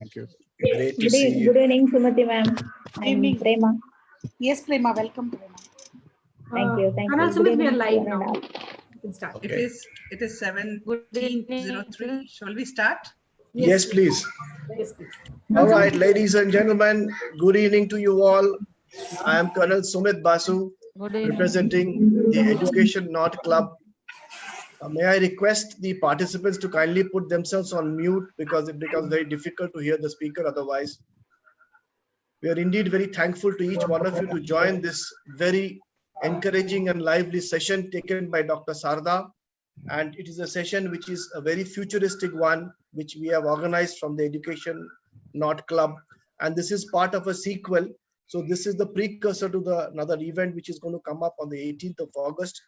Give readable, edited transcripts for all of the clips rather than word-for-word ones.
Thank you. Great to see you. Good evening, Sumati ma'am. Evening. Prema. Yes, Prema, welcome, Prema. Thank you. Thank Anna you. Sumit, Good we are evening, live one and now. all. You can start. Okay. It is 17:03. Shall we start? Yes, please. Yes, please. All right, ladies and gentlemen, good evening to you all. I am Colonel Sumit Basu, representing the Education Not Club. May I request the participants to kindly put themselves on mute because it becomes very difficult to hear the speaker otherwise. We are indeed very thankful to each one of you to join this very encouraging and lively session taken by Dr. Sarda. And it is a session which is a very futuristic one, which we have organized from the Education Not Club. And this is part of a sequel. So this is the precursor to another event which is going to come up on the 18th of August.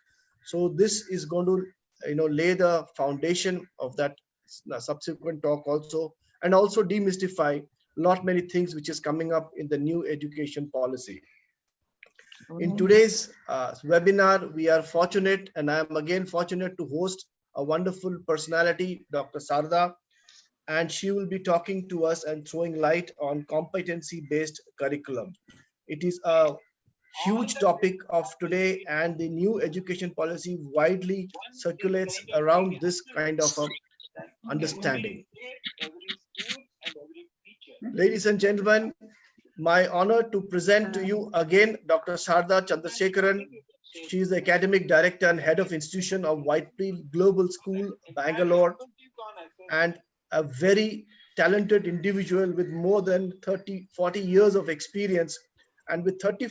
So this is going to lay the foundation of that subsequent talk also, and also demystify many things which is coming up in the new education policy. In today's webinar, we are fortunate, and I am again fortunate to host a wonderful personality, Dr. Sarda, and she will be talking to us and throwing light on competency-based curriculum. It is a huge topic of today, and the new education policy widely circulates around this kind of understanding. Ladies and gentlemen, my honor to present to you again Dr. Sarda Chandrasekaran. She is the academic director and head of institution of Whitefield Global School, Bangalore, and a very talented individual with more than 40 years of experience, and with 30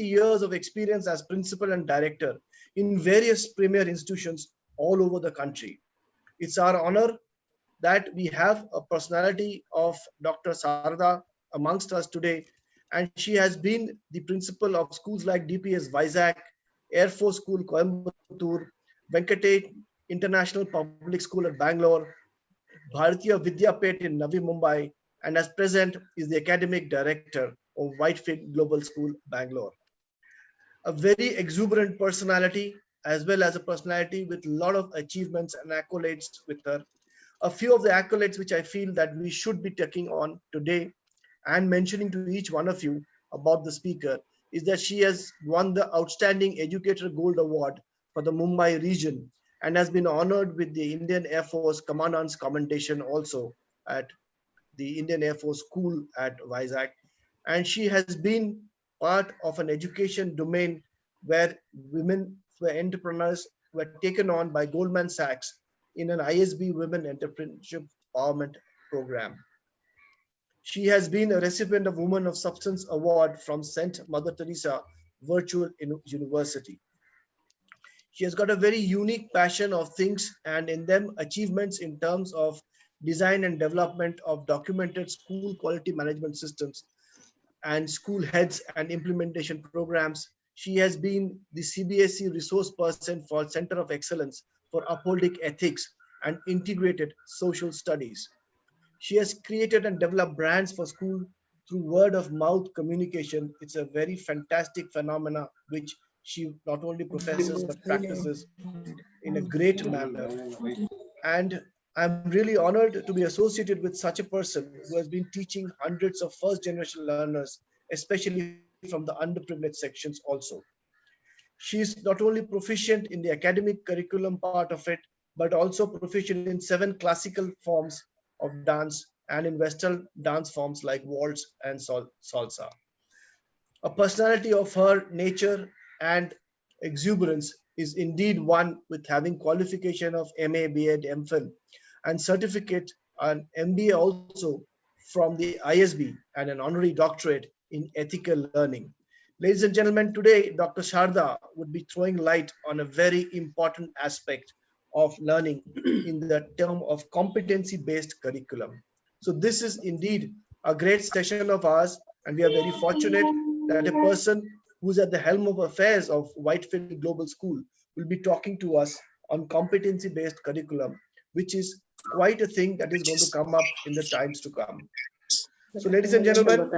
years of experience as principal and director in various premier institutions all over the country. It's our honor that we have a personality of Dr. Sarda amongst us today, and she has been the principal of schools like DPS Vizag, Air Force School Coimbatore, Venkatesh International Public School at Bangalore, Bharatiya Vidyapet in Navi Mumbai, and as present is the academic director of Whitefield Global School, Bangalore. A very exuberant personality, as well as a personality with a lot of achievements and accolades with her. A few of the accolades which I feel that we should be taking on today and mentioning to each one of you about the speaker is that she has won the Outstanding Educator Gold Award for the Mumbai region and has been honored with the Indian Air Force Commandant's Commendation also at the Indian Air Force School at Vizag. And she has been part of an education domain where women were entrepreneurs were taken on by Goldman Sachs in an ISB Women Entrepreneurship Empowerment Program. She has been a recipient of Woman of Substance Award from St. Mother Teresa Virtual University. She has got a very unique passion of things and in them achievements in terms of design and development of documented school quality management systems and school heads and implementation programs. She has been the CBSE resource person for Center of Excellence for Upholding Ethics and Integrated Social Studies. She has created and developed brands for school through word of mouth communication. It's a very fantastic phenomena which she not only professes but practices in a great manner. And I'm really honored to be associated with such a person who has been teaching hundreds of first generation learners, especially from the underprivileged sections also. She is not only proficient in the academic curriculum part of it, but also proficient in 7 classical forms of dance and in Western dance forms like waltz and salsa. A personality of her nature and exuberance is indeed one with having qualification of MA, B.Ed, MPhil and certificate and MBA also from the ISB and an honorary doctorate in ethical learning. Ladies and gentlemen, today Dr. Sarda would be throwing light on a very important aspect of learning in the term of competency-based curriculum. So this is indeed a great session of ours, and we are very fortunate that a person who's at the helm of affairs of Whitefield Global School will be talking to us on competency-based curriculum, which is quite a thing that is going to come up in the times to come. So ladies and gentlemen,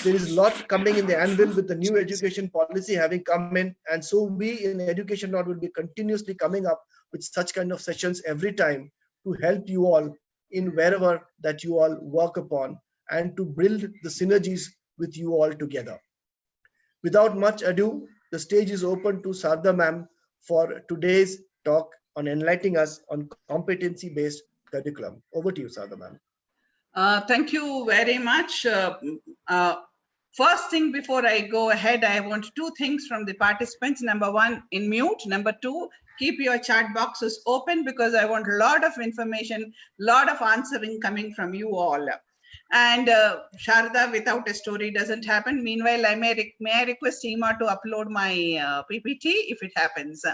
there is a lot coming in the anvil with the new education policy having come in. And so we in Education Not will be continuously coming up with such kind of sessions every time to help you all in wherever that you all work upon, and to build the synergies with you all together. Without much ado, the stage is open to Sarda ma'am for today's talk on enlightening us on competency-based curriculum. Over to you, Sarda ma'am. Thank you very much. First thing before I go ahead, I want two things from the participants. Number one, in mute. Number two, keep your chat boxes open because I want a lot of information, lot of answering coming from you all. And Sharda, without a story doesn't happen. Meanwhile, may I request Seema to upload my PPT if it happens.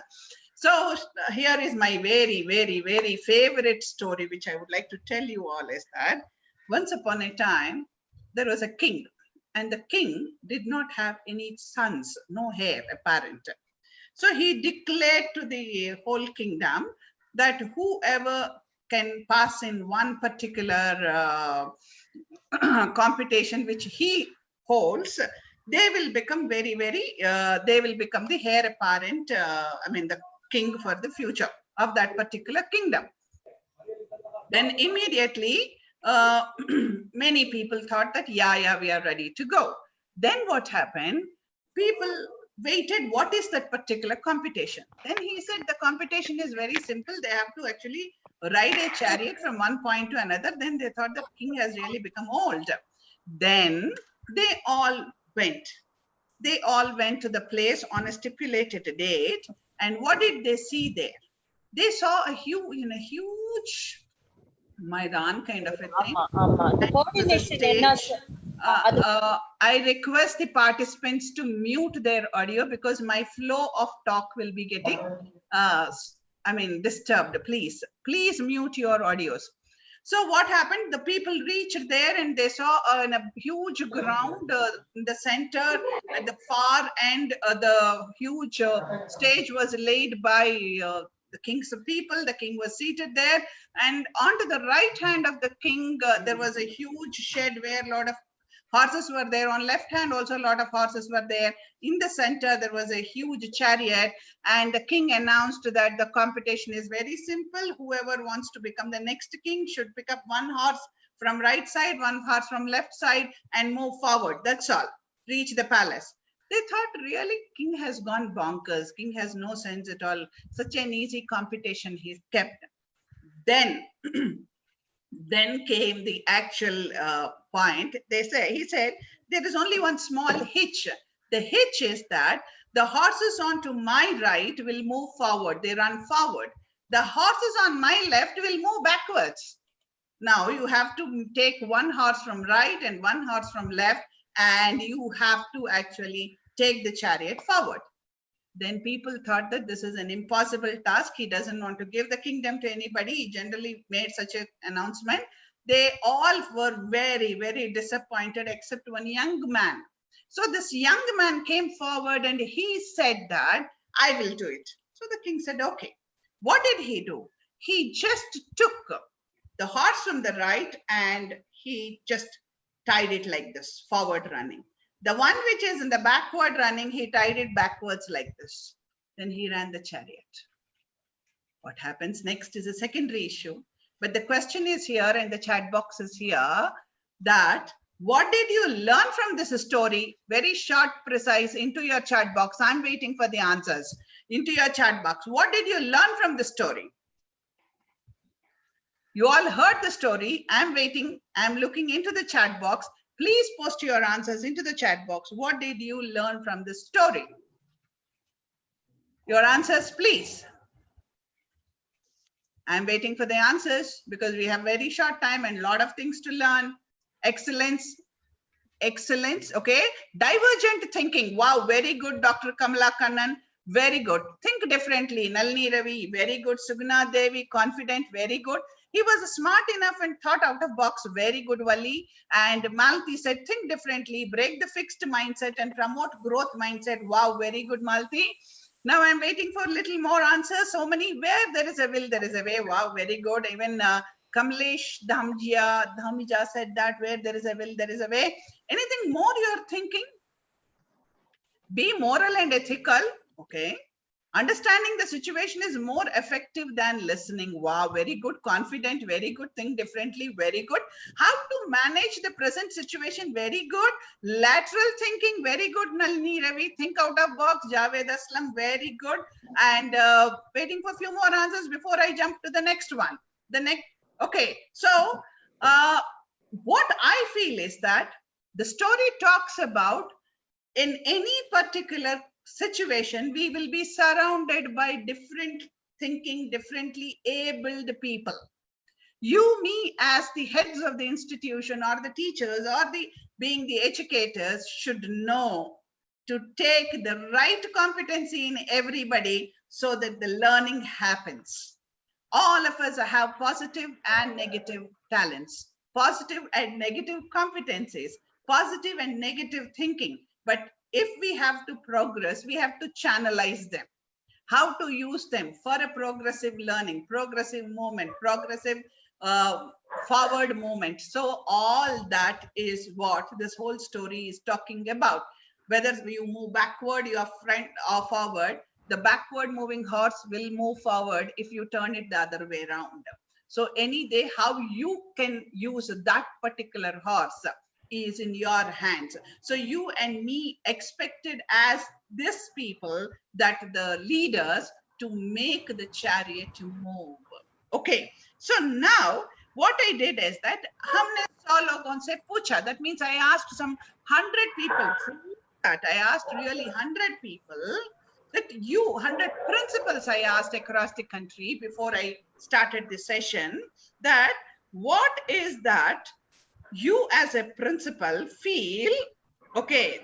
So here is my very, very, very favorite story, which I would like to tell you all is that once upon a time, there was a king, and the king did not have any sons, no heir apparent. So he declared to the whole kingdom that whoever can pass in one particular competition which he holds, they will become very, very, they will become the heir apparent, the king for the future of that particular kingdom. Then immediately, many people thought that, yeah, we are ready to go. Then what happened? People waited, what is that particular competition? Then he said the competition is very simple. They have to actually ride a chariot from one point to another. Then they thought the king has really become old. Then they all went. They all went to the place on a stipulated date. And what did they see there? They saw a huge Maidan kind of a thing. The coordination I request the participants to mute their audio because my flow of talk will be getting disturbed. Please mute your audios. So what happened? The people reached there and they saw in a huge ground in the center at the far end, the huge stage was laid by the king's people. The king was seated there, and onto the right hand of the king, there was a huge shed where a lot of horses were there. On left hand also a lot of horses were there. In the center there was a huge chariot, and the king announced that the competition is very simple. Whoever wants to become the next king should pick up one horse from right side, one horse from left side, and move forward. That's all. Reach the palace. They thought, really, king has gone bonkers. King has no sense at all. Such an easy competition he's kept. Then came the actual point. He said, there is only one small hitch. The hitch is that the horses on to my right will move forward. They run forward. The horses on my left will move backwards. Now you have to take one horse from right and one horse from left, and you have to actually take the chariot forward. Then people thought that this is an impossible task. He doesn't want to give the kingdom to anybody. He generally made such an announcement. They all were very, very disappointed except one young man. So this young man came forward and he said that, I will do it. So the king said, okay. What did he do? He just took the horse from the right and he just tied it like this, forward running. The one which is in the backward running, he tied it backwards like this. Then he ran the chariot. What happens next is a secondary issue. But the question is here, and the chat box is here, that what did you learn from this story? Very short, precise, into your chat box. I'm waiting for the answers. Into your chat box. What did you learn from the story? You all heard the story. I'm waiting. I'm looking into the chat box. Please post your answers into the chat box. What did you learn from this story? Your answers, please. I'm waiting for the answers because we have very short time and a lot of things to learn. Excellence. Excellence. Okay. Divergent thinking. Wow. Very good, Dr. Kamala Kannan. Very good. Think differently. Nalini Ravi. Very good. Sugna Devi. Confident. Very good. He was smart enough and thought out of box. Very good, Wali. And Malti said, think differently, break the fixed mindset and promote growth mindset. Wow, very good, Malti. Now I'm waiting for a little more answers. So many. Where there is a will, there is a way. Wow, very good. Even Kamlesh Dhamija said that where there is a will, there is a way. Anything more you're thinking? Be moral and ethical. Okay. Understanding the situation is more effective than listening. Wow, very good. Confident, very good. Think differently, very good. How to manage the present situation, very good. Lateral thinking, very good. Nalini Ravi, think out of box. Javed Aslam, very good. And waiting for a few more answers before I jump to the next one. Okay, so what I feel is that the story talks about in any particular situation, we will be surrounded by different thinking, differently abled people. You, me, as the heads of the institution or the teachers or being the educators should know to take the right competency in everybody so that the learning happens. All of us have positive and negative talents, positive and negative competencies, positive and negative thinking. But if we have to progress, we have to channelize them. How to use them for a progressive learning, progressive movement, progressive forward movement. So all that is what this whole story is talking about. Whether you move backward, your front or forward, the backward moving horse will move forward if you turn it the other way around. So any day, how you can use that particular horse is in your hands. So you and me expected as this people, that the leaders, to make the chariot move. Okay, so now what I did is that humne 100 logon se pucha. That means I asked some 100 people. That I asked really 100 people, that 100 principals I asked across the country before I started the session, that what is that you as a principal feel, okay,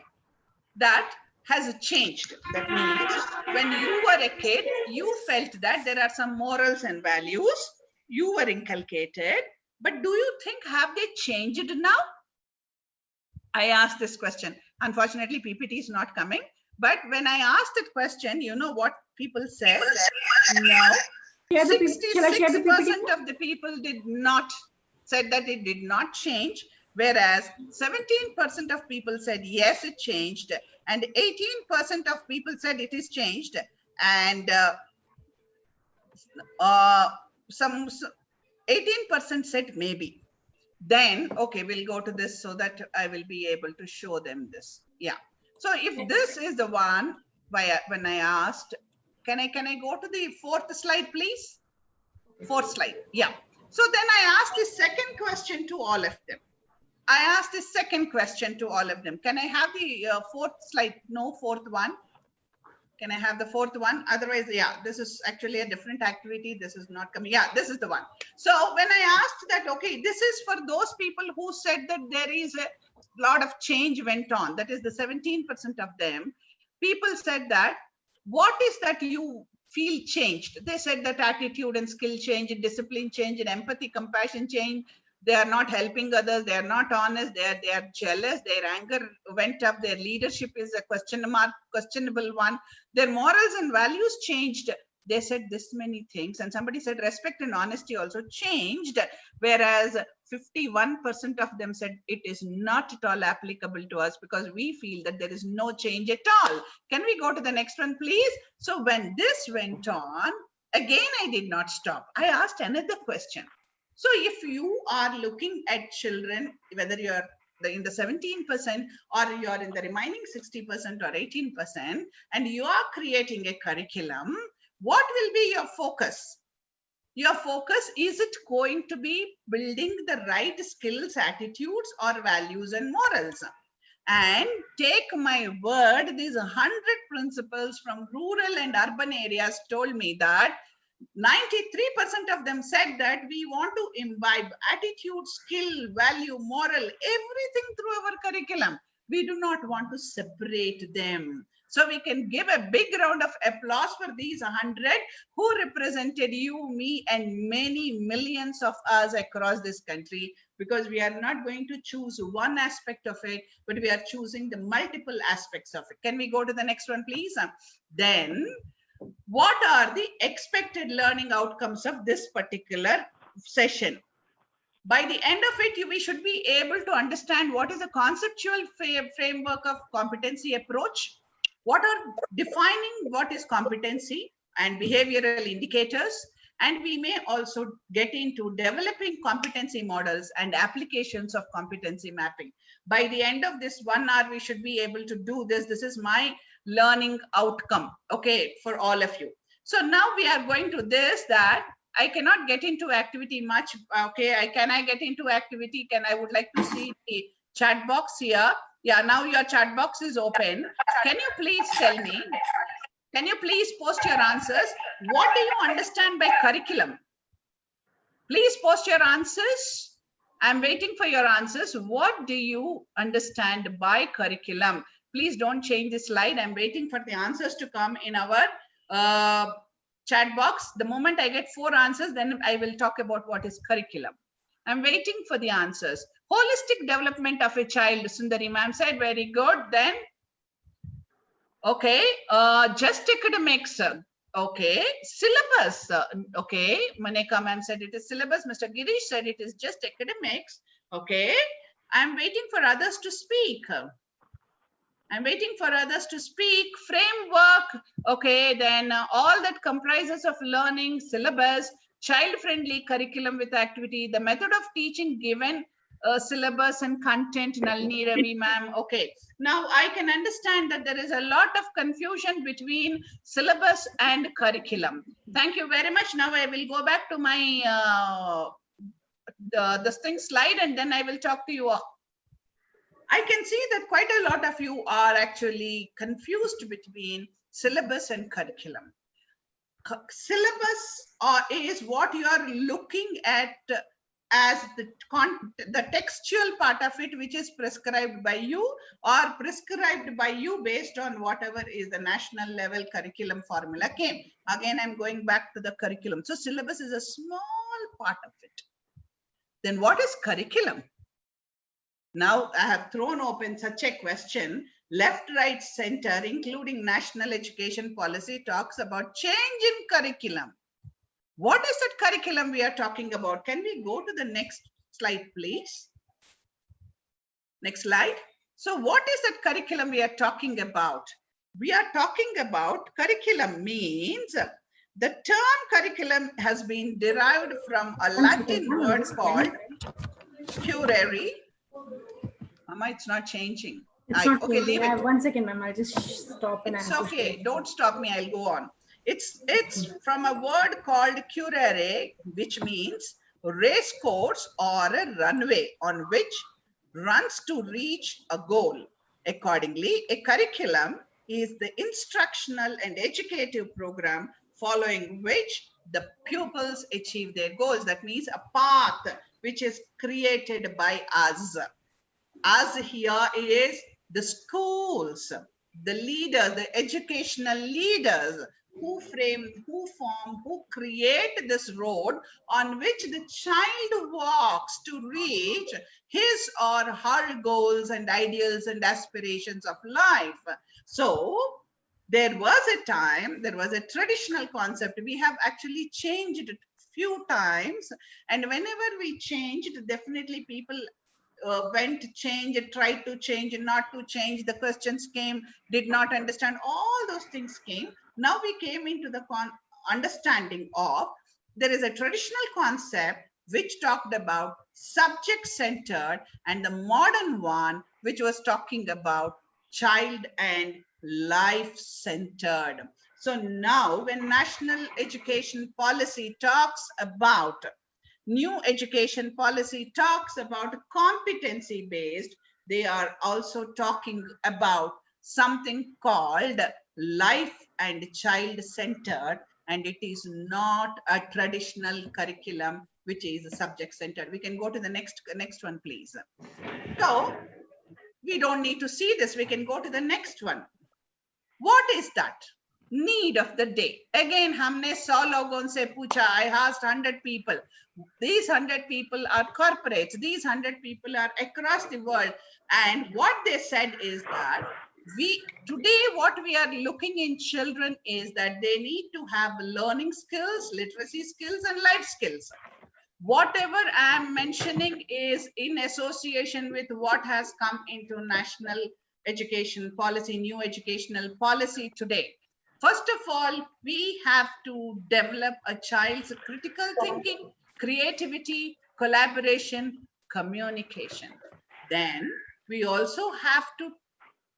that has changed. That means when you were a kid, you felt that there are some morals and values you were inculcated, but do you think have they changed now? I asked this question. Unfortunately, PPT is not coming. But when I asked that question, you know what people said? No. 66% of the people did not said that it did not change, whereas 17% of people said yes, it changed, and 18% of people said it is changed, and some 18% said maybe. Then, okay, we'll go to this so that I will be able to show them this. Yeah. So if this is the one when I asked, can I go to the fourth slide, please? Fourth slide. Yeah. So then I asked the second question to all of them. Can I have the fourth slide? No, fourth one. Can I have the fourth one? Otherwise, yeah, this is actually a different activity. This is not coming. Yeah, this is the one. So when I asked that, okay, this is for those people who said that there is a lot of change went on. That is the 17% of them. People said that, what is that you feel changed? They said that attitude and skill change, discipline change, and empathy, compassion change. They are not helping others. They are not honest. They are jealous. Their anger went up. Their leadership is a questionable one. Their morals and values changed. They said this many things. And somebody said respect and honesty also changed. Whereas 51% of them said it is not at all applicable to us because we feel that there is no change at all. Can we go to the next one, please? So when this went on, again, I did not stop. I asked another question. So if you are looking at children, whether you're in the 17% or you're in the remaining 60% or 18%, and you are creating a curriculum, what will be your focus? Your focus, is it going to be building the right skills, attitudes, or values and morals? And take my word, these 100 principals from rural and urban areas told me that 93% of them said that we want to imbibe attitude, skill, value, moral, everything through our curriculum. We do not want to separate them. So we can give a big round of applause for these 100 who represented you, me, and many millions of us across this country, because we are not going to choose one aspect of it, but we are choosing the multiple aspects of it. Can we go to the next one, please? Then, what are the expected learning outcomes of this particular session? By the end of it, we should be able to understand what is the conceptual framework of competency approach, What are defining what is competency and behavioral indicators. And we may also get into developing competency models and applications of competency mapping. By the end of this 1 hour, we should be able to do this. This is my learning outcome, okay, for all of you. So now we are going to this, that I cannot get into activity much. Okay, can I get into activity? I would like to see the chat box here. Yeah, now your chat box is open. Can you please tell me? Can you please post your answers? What do you understand by curriculum? Please post your answers. I'm waiting for your answers. What do you understand by curriculum? Please don't change the slide. I'm waiting for the answers to come in our chat box. The moment I get 4 answers, then I will talk about what is curriculum. I'm waiting for the answers. Holistic development of a child, Sundari ma'am said, very good. Then, okay, just academics. Okay, syllabus. Okay, Maneka ma'am said it is syllabus. Mr. Girish said it is just academics. Okay, I'm waiting for others to speak. I'm waiting for others to speak. Framework. Okay, then all that comprises of learning, syllabus, child-friendly curriculum with activity, the method of teaching given syllabus and content, Nalini Ravi ma'am. Okay, now I can understand that there is a lot of confusion between syllabus and curriculum. Thank you very much. Now I will go back to my this thing slide, and then I will talk to you. I can see that quite a lot of you are actually confused between syllabus and curriculum. Syllabus is what you are looking at as the textual part of it, which is prescribed by you or prescribed by you based on whatever is the national level curriculum formula came. Again, I'm going back to the curriculum. So syllabus is a small part of it. Then what is curriculum? Now I have thrown open such a question. Left, right, center, including national education policy, talks about change in curriculum. What is that curriculum we are talking about? Can we go to the next slide, please? Next slide. So what is that curriculum we are talking about? We are talking about curriculum means the term curriculum has been derived from a Latin word called curare. Mama, it's not changing. It's not okay, leave it. 1 second, ma'am. I'll just stop and it's okay. Don't stop me. I'll go on. It's from a word called curare, which means race course or a runway on which runs to reach a goal. Accordingly, a curriculum is the instructional and educative program following which the pupils achieve their goals. That means a path which is created by us. Us here is the schools, the leaders, the educational leaders who frame, who form, who create this road on which the child walks to reach his or her goals and ideals and aspirations of life. So there was a time, there was a traditional concept. We have actually changed it few times, and whenever we changed, definitely people went to change, tried to change, not to change. The questions came, did not understand. All those things came. Now we came into the understanding of there is a traditional concept which talked about subject-centered, and the modern one which was talking about child and life-centered. So now when National Education Policy talks about new education policy talks about competency based, they are also talking about something called life and child centered, and it is not a traditional curriculum which is subject centered. We can go to the next one, please. So we don't need to see this. We can go to the next one. What is that? Need of the day. Again, हमने 100 लोगों से पूछा. I asked 100 people. These 100 people are corporates. These 100 people are across the world. And what they said is that today what we are looking in children is that they need to have learning skills, literacy skills, and life skills. Whatever I am mentioning is in association with what has come into National education policy, new educational policy today. First of all, we have to develop a child's critical thinking, creativity, collaboration, communication. Then we also have to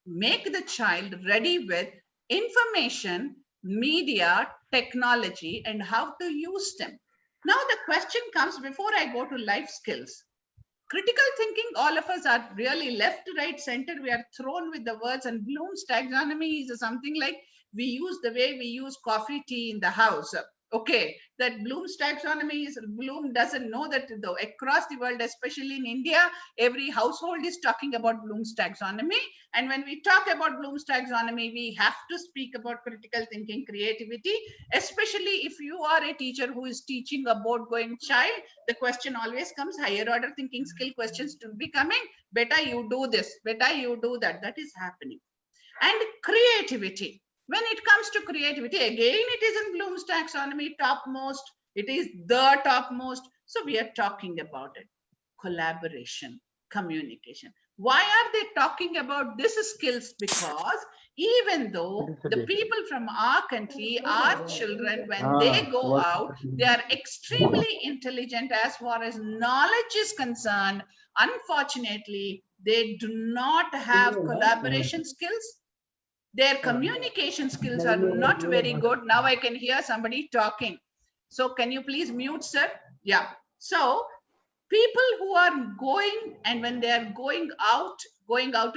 make the child ready with information, media, technology, and how to use them. Now the question comes before I go to life skills. Critical thinking, all of us are really left, right, center. We are thrown with the words, and Bloom's taxonomy is something like we use the way we use coffee, tea in the house. Okay, that Bloom's taxonomy is, Bloom doesn't know that though across the world, especially in India, every household is talking about Bloom's taxonomy. And when we talk about Bloom's taxonomy, we have to speak about critical thinking, creativity, especially if you are a teacher who is teaching a board going child. The question always comes, higher order thinking skill questions to be coming. Beta, you do this, beta, you do that. That is happening. And creativity. When it comes to creativity, again, it is in Bloom's taxonomy topmost. It is the topmost. So we are talking about it. Collaboration, communication. Why are they talking about these skills? Because even though the people from our country, our children, when they go out, they are extremely intelligent as far as knowledge is concerned. Unfortunately, they do not have collaboration skills. Their communication skills are not very good. Now I can hear somebody talking. So can you please mute, sir? Yeah. So people who are going, and when they are going out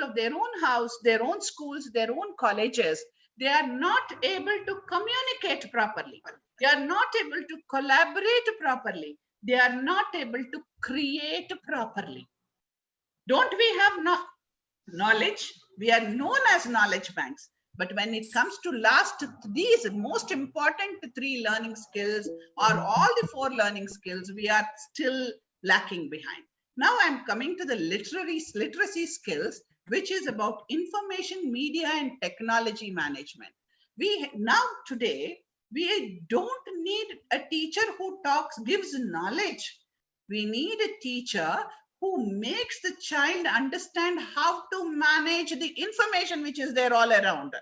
of their own house, their own schools, their own colleges, they are not able to communicate properly. They are not able to collaborate properly. They are not able to create properly. Don't we have knowledge? We are known as knowledge banks. But when it comes to these most important 3 learning skills or all the 4 learning skills, we are still lacking behind. Now I'm coming to the literacy skills, which is about information, media, and technology management. Today, we don't need a teacher who gives knowledge. We need a teacher who makes the child understand how to manage the information which is there all around.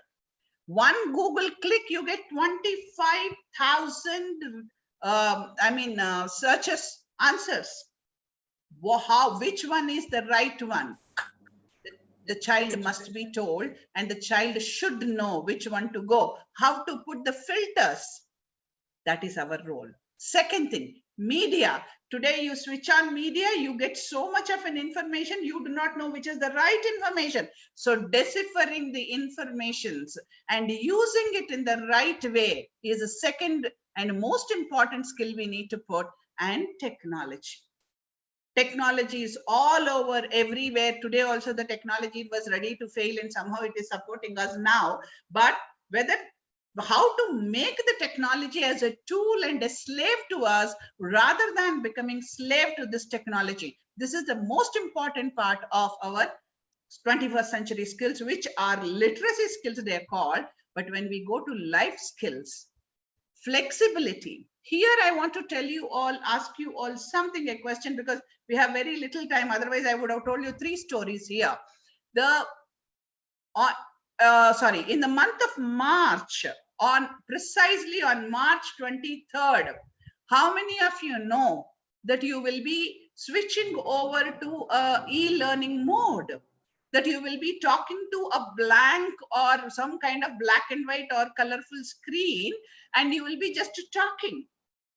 One Google click, you get 25,000 searches, answers. Which one is the right one? The child must be told, and the child should know which one to go, how to put the filters. That is our role. Second thing, media. Today you switch on media, you get so much of an information, you do not know which is the right information. So deciphering the informations and using it in the right way is a second and most important skill we need to put. And technology. Technology is all over, everywhere. Today also the technology was ready to fail, and somehow it is supporting us now. But how to make the technology as a tool and a slave to us rather than becoming slave to this technology. This is the most important part of our 21st century skills, which are literacy skills they are called. But when we go to life skills, flexibility. Here I want to ask you all something, a question, because we have very little time. Otherwise I would have told you 3 stories here. In the month of March, precisely on March 23rd, how many of you know that you will be switching over to a e-learning mode? That you will be talking to a blank or some kind of black and white or colorful screen, and you will be just talking.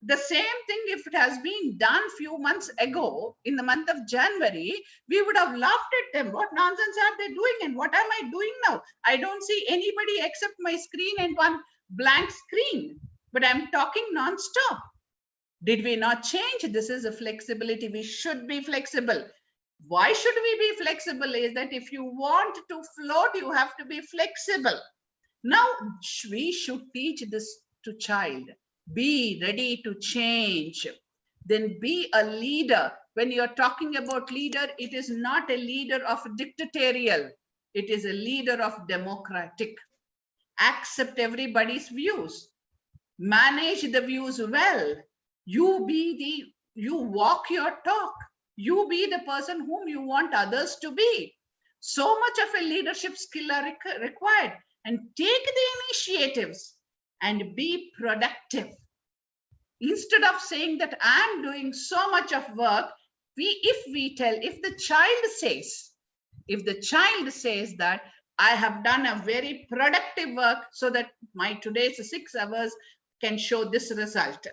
The same thing, if it has been done few months ago in the month of January, we would have laughed at them. What nonsense are they doing, and what am I doing now? I don't see anybody except my screen and one blank screen, but I'm talking non-stop. Did we not change? This is a flexibility. We should be flexible. Why should we be flexible? Is that if you want to float, you have to be flexible. Now we should teach this to child. Be ready to change. Then be a leader. When you're talking about leader, it is not a leader of dictatorial. It is a leader of democratic. Accept everybody's views. Manage the views well. You walk your talk. You be the person whom you want others to be. So much of a leadership skill are required. And take the initiatives and be productive. Instead of saying that I'm doing so much of work, if the child says that I have done a very productive work so that my today's 6 hours can show this result,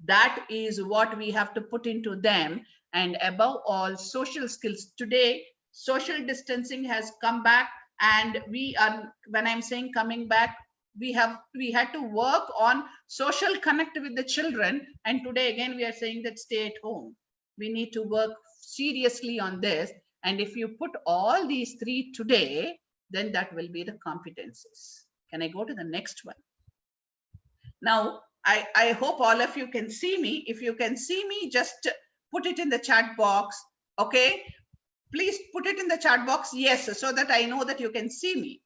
that is what we have to put into them. And above all, social skills. Today, social distancing has come back, and when I'm saying coming back, we had to work on social connect with the children, and today again we are saying that stay at home. We need to work seriously on this, and if you put all these 3 today, then that will be the competencies. Can I go to the next one? Now, I hope all of you can see me. If you can see me, just put it in the chat box. Okay, please put it in the chat box, yes, so that I know that you can see me.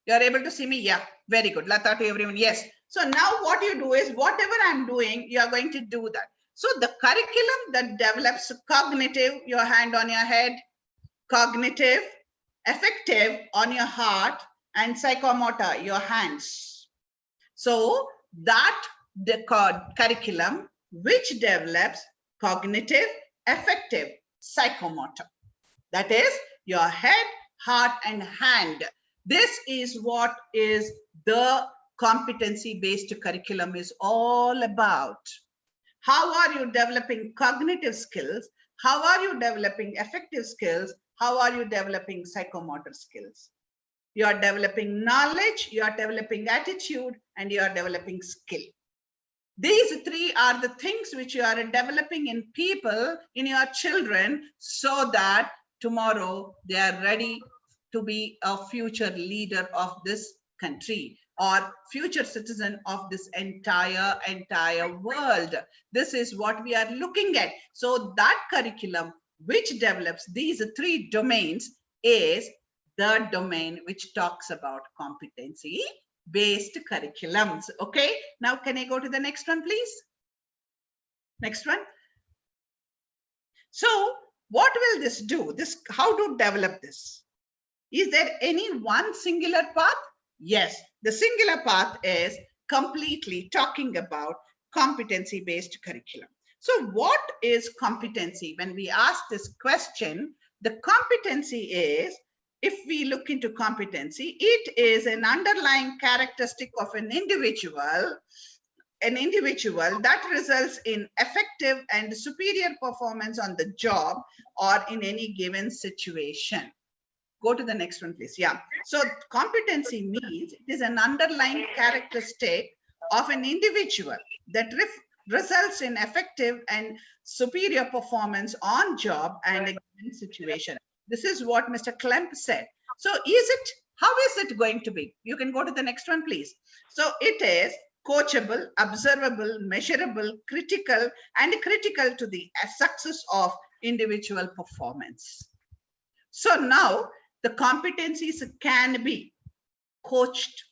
You're able to see me? Yeah, very good. Lata to everyone. Yes. So now what you do is, whatever I'm doing, you're going to do that. So the curriculum that develops cognitive, your hand on your head, cognitive, affective on your heart, and psychomotor, your hands. So that the curriculum which develops cognitive, affective, psychomotor. That is your head, heart, and hand. This is what is the competency-based curriculum is all about. How are you developing cognitive skills? How are you developing affective skills? How are you developing psychomotor skills? You are developing knowledge, you are developing attitude, and you are developing skill. These 3 are the things which you are developing in people, in your children, so that tomorrow they are ready to be a future leader of this country or future citizen of this entire world. This is what we are looking at. So that curriculum which develops these 3 domains is the domain which talks about competency-based curriculums. Okay, now can I go to the next one, please? Next one. So what will this do? How to develop this? Is there any one singular path? Yes, the singular path is completely talking about competency-based curriculum. So what is competency? When we ask this question, the competency is, if we look into competency, it is an underlying characteristic of an individual that results in effective and superior performance on the job or in any given situation. Go to the next one, please. Yeah. So competency means it is an underlying characteristic of an individual that results in effective and superior performance on job and a given situation. This is what Mr. Klemp said. So how is it going to be? You can go to the next one, please. So it is coachable, observable, measurable, critical, and critical to the success of individual performance. So now the competencies can be coached.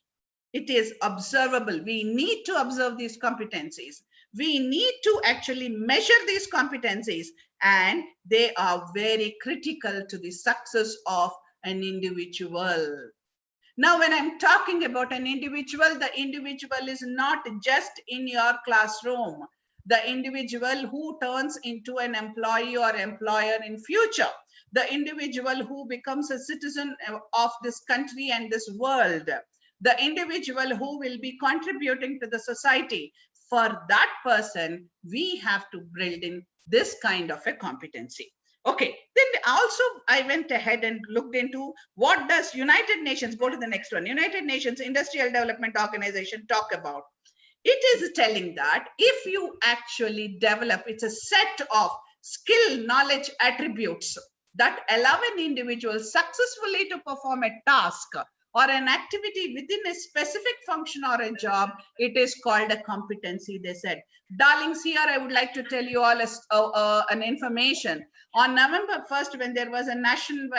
It is observable. We need to observe these competencies. We need to actually measure these competencies, and they are very critical to the success of an individual. Now, when I'm talking about an individual, the individual is not just in your classroom. The individual who turns into an employee or employer in future. The individual who becomes a citizen of this country and this world. The individual who will be contributing to the society. For that person, we have to build in this kind of a competency. Okay, then also I went ahead and looked into what does United Nations, go to the next one, United Nations Industrial Development Organization talk about. It is telling that if you actually develop, it's a set of skill, knowledge, attributes that allow an individual successfully to perform a task or an activity within a specific function or a job, it is called a competency, they said. Darlings, here I would like to tell you all an information. On November 1st, when there was a national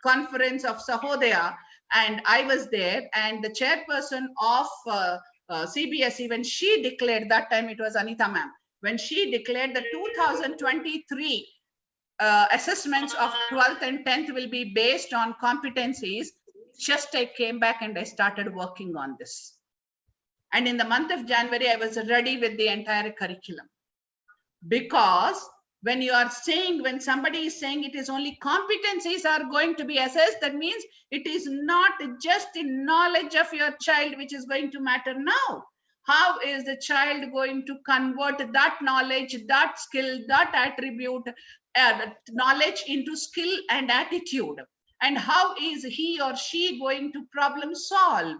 conference of Sahodaya, and I was there, and the chairperson of CBSE, when she declared, that time it was Anita ma'am, when she declared the 2023 assessments of 12th and 10th will be based on competencies, just I came back and I started working on this. And in the month of January, I was ready with the entire curriculum. Because when you are saying, when somebody is saying it is only competencies are going to be assessed, that means it is not just the knowledge of your child which is going to matter now. How is the child going to convert that knowledge, that skill, that attribute, knowledge into skill and attitude? And how is he or she going to problem solve?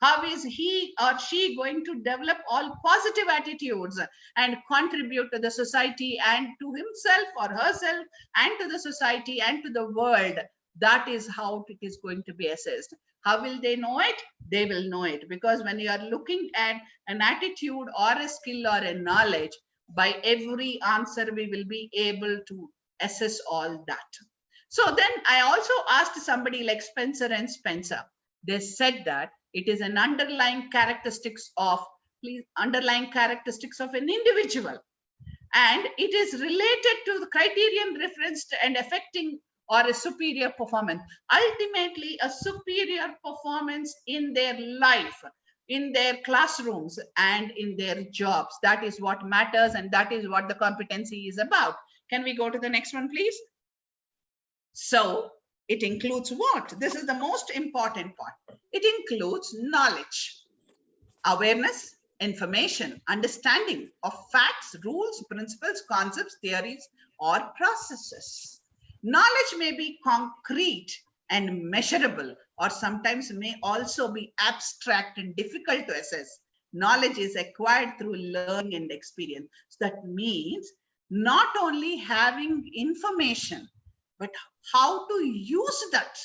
How is he or she going to develop all positive attitudes and contribute to the society and to himself or herself and to the society and to the world? That is how it is going to be assessed. How will they know it? They will know it, because when you are looking at an attitude or a skill or a knowledge, by every answer we will be able to assess all that. So then I also asked somebody like Spencer and Spencer. They said that it is an underlying characteristics of an individual, and it is related to the criterion referenced and affecting or a superior performance. Ultimately, a superior performance in their life, in their classrooms and in their jobs. That is what matters, and that is what the competency is about. Can we go to the next one, please? So it includes what? This is the most important part. It includes knowledge, awareness, information, understanding of facts, rules, principles, concepts, theories, or processes. Knowledge may be concrete and measurable, or sometimes may also be abstract and difficult to assess. Knowledge is acquired through learning and experience. So that means not only having information, but how to use that.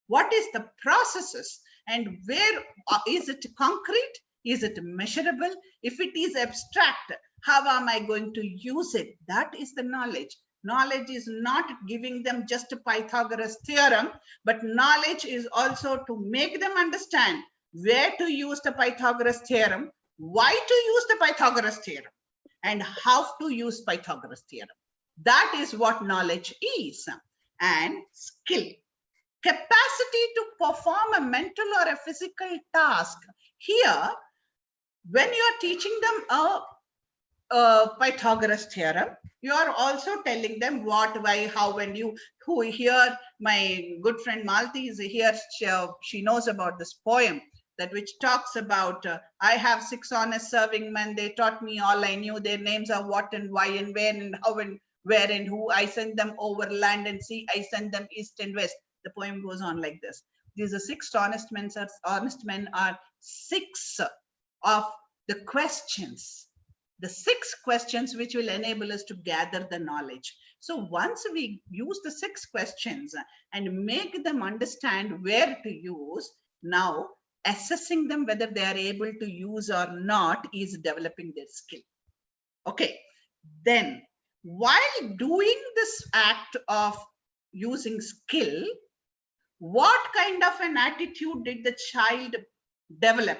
What is the processes, and where is it concrete? Is it measurable? If it is abstract, how am I going to use it? That is the knowledge. Knowledge is not giving them just a Pythagoras theorem, but knowledge is also to make them understand where to use the Pythagoras theorem, why to use the Pythagoras theorem, and how to use Pythagoras theorem. That is what knowledge is. And skill, capacity to perform a mental or a physical task. Here, when you are teaching them a Pythagoras theorem, you are also telling them what, why, how, when you, who. Here, my good friend Malti is here. She knows about this poem that which talks about, I have 6 honest serving men. They taught me all I knew. Their names are what and why and when and how and where and who. I send them over land and sea. I send them east and west. The poem goes on like this. These are 6 honest men. Honest men are 6 of the questions. The 6 questions which will enable us to gather the knowledge. So once we use the 6 questions and make them understand where to use, now assessing them whether they are able to use or not is developing their skill. Okay, then while doing this act of using skill, what kind of an attitude did the child develop?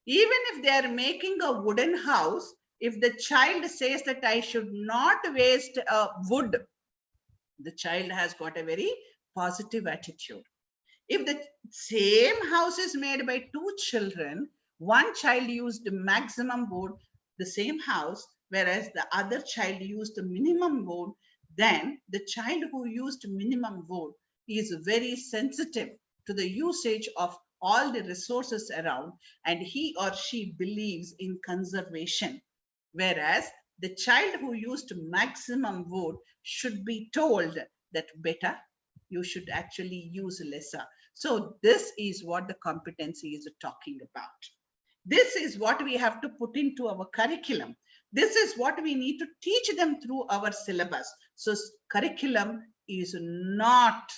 Even if they are making a wooden house, if the child says that I should not waste wood, the child has got a very positive attitude. If the same house is made by 2 children, one child used maximum wood, the same house, whereas the other child used the minimum wood, then the child who used minimum wood is very sensitive to the usage of all the resources around, and he or she believes in conservation. Whereas the child who used maximum wood should be told that better, you should actually use lesser. So this is what the competency is talking about. This is what we have to put into our curriculum. This is what we need to teach them through our syllabus. So curriculum is not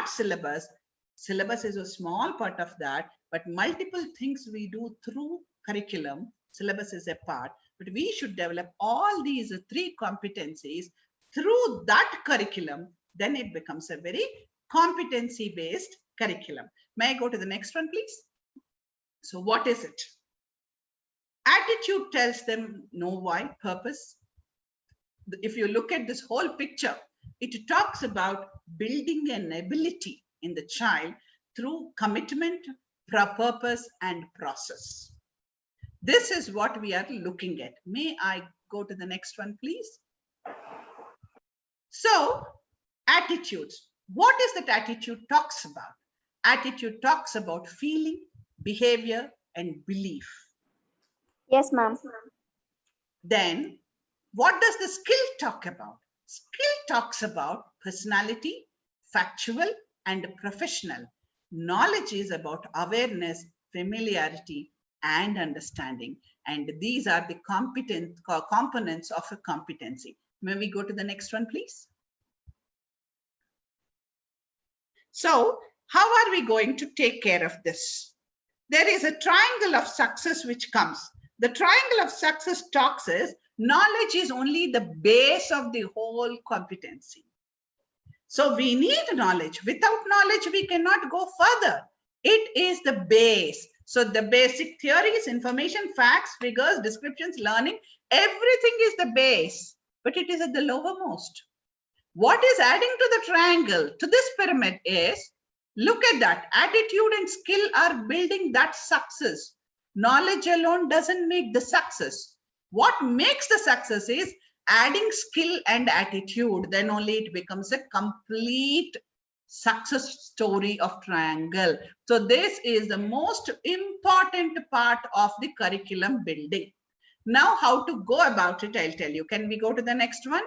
syllabus. Syllabus is a small part of that, but multiple things we do through curriculum. Syllabus is a part, but we should develop all these 3 competencies through that curriculum. Then it becomes a very competency-based curriculum. May I go to the next one, please? So what is it? Attitude tells them know why, purpose. If you look at this whole picture, it talks about building an ability in the child through commitment, purpose, and process. This is what we are looking at. May I go to the next one, please? So, attitudes. What is that attitude talks about? Attitude talks about feeling, behavior, and belief. Yes, ma'am. Then, what does the skill talk about? Skill talks about personality, factual, and professional. Knowledge is about awareness, familiarity, and understanding. And these are the components of a competency. May we go to the next one, please? So, how are we going to take care of this? There is a triangle of success which comes. The triangle of success talks is knowledge is only the base of the whole competency. So we need knowledge. Without knowledge, we cannot go further. It is the base. So the basic theories, information, facts, figures, descriptions, learning, everything is the base, but it is at the lowermost. What is adding to the triangle, to this pyramid is, look at that. Attitude and skill are building that success. Knowledge alone doesn't make the success. What makes the success is adding skill and attitude. Then only it becomes a complete success story of triangle. So this is the most important part of the curriculum building. Now how to go about it, I'll tell you. Can we go to the next one?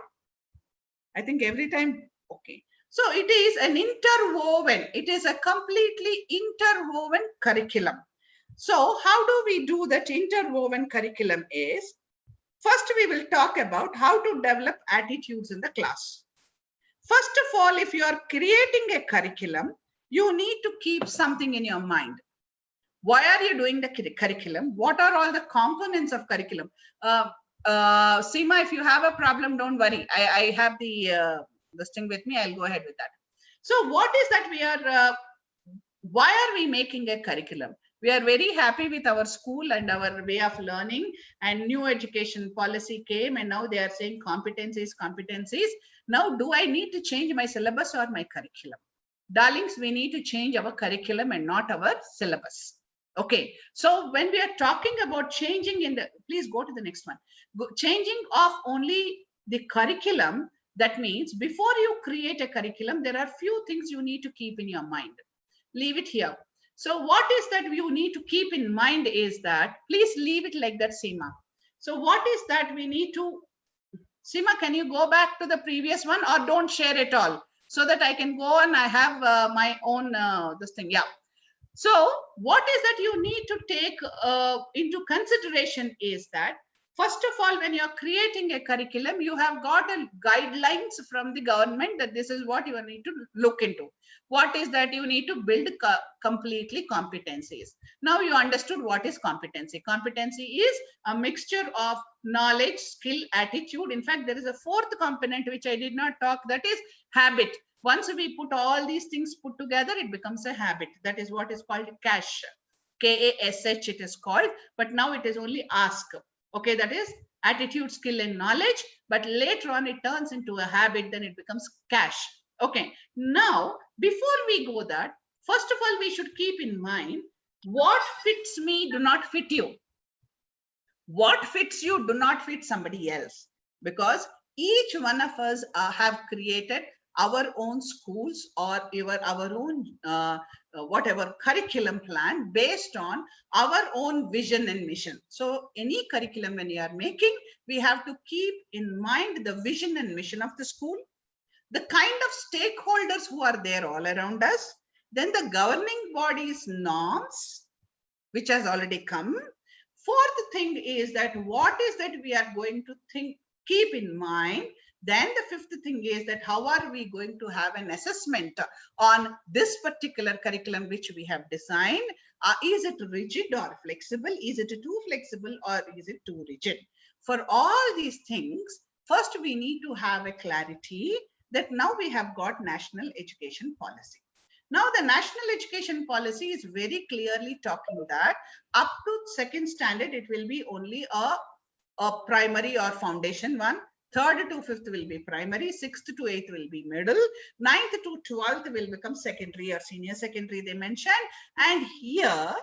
I think every time, okay. So it is an interwoven, it is a completely interwoven curriculum. So how do we do that interwoven curriculum is, first we will talk about how to develop attitudes in the class. First of all, if you are creating a curriculum, you need to keep something in your mind. Why are you doing the curriculum? What are all the components of curriculum? Seema, if you have a problem, don't worry. I have this thing with me. I'll go ahead with that. So what is that we are, why are we making a curriculum? We are very happy with our school and our way of learning, and new education policy came and now they are saying competencies, competencies. Now, do I need to change my syllabus or my curriculum? Darlings, we need to change our curriculum and not our syllabus. Okay, so when we are talking about changing in the, please go to the next one. Changing of only the curriculum, that means before you create a curriculum, there are few things you need to keep in your mind. Leave it here. So what is that you need to keep in mind is that, please leave it like that, Seema. So what is that we need to, Seema, can you go back to the previous one or don't share it all so that I can go and I have my own, this thing, yeah. So what is that you need to take into consideration is that, first of all, when you're creating a curriculum, you have got a guidelines from the government that this is what you need to look into. What is that you need to build completely competencies. Now you understood what is competency. Competency is a mixture of knowledge, skill, attitude. In fact, there is a fourth component which I did not talk, that is habit. Once we put all these things put together, it becomes a habit. That is what is called KASH. K-A-S-H it is called, but now it is only ask. Okay, that is attitude, skill, and knowledge. But later on, it turns into a habit, then it becomes KASH. Okay, now, before we go that, first of all, we should keep in mind what fits me, do not fit you. What fits you, do not fit somebody else. Because each one of us have created our own schools or our own whatever curriculum plan based on our own vision and mission. So any curriculum when you are making, we have to keep in mind the vision and mission of the school, the kind of stakeholders who are there all around us, then the governing body's norms, which has already come. Fourth thing is that what is that we are going to keep in mind. Then the fifth thing is that how are we going to have an assessment on this particular curriculum which we have designed? Is it rigid or flexible? Is it too flexible or is it too rigid? For all these things, first we need to have a clarity that now we have got national education policy. Now, the national education policy is very clearly talking that up to second standard, it will be only a primary or foundation one. Third to fifth will be primary, sixth to eighth will be middle, ninth to 12th will become secondary or senior secondary, they mentioned. And here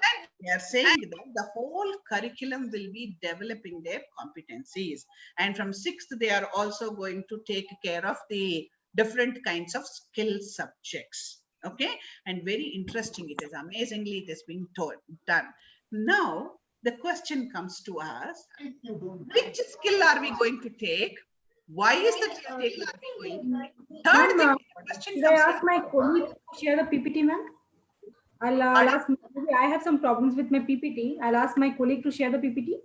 they are saying that the whole curriculum will be developing their competencies. And from sixth, they are also going to take care of the different kinds of skill subjects. Okay, and very interesting. It is amazingly, it is being done. Now, the question comes to us, which skill are we going to take? Why is the taking going? Third thing, question Should I comes ask my colleague to share the PPT, ma'am? I'll ask, maybe I have some problems with my PPT. I'll ask my colleague to share the PPT.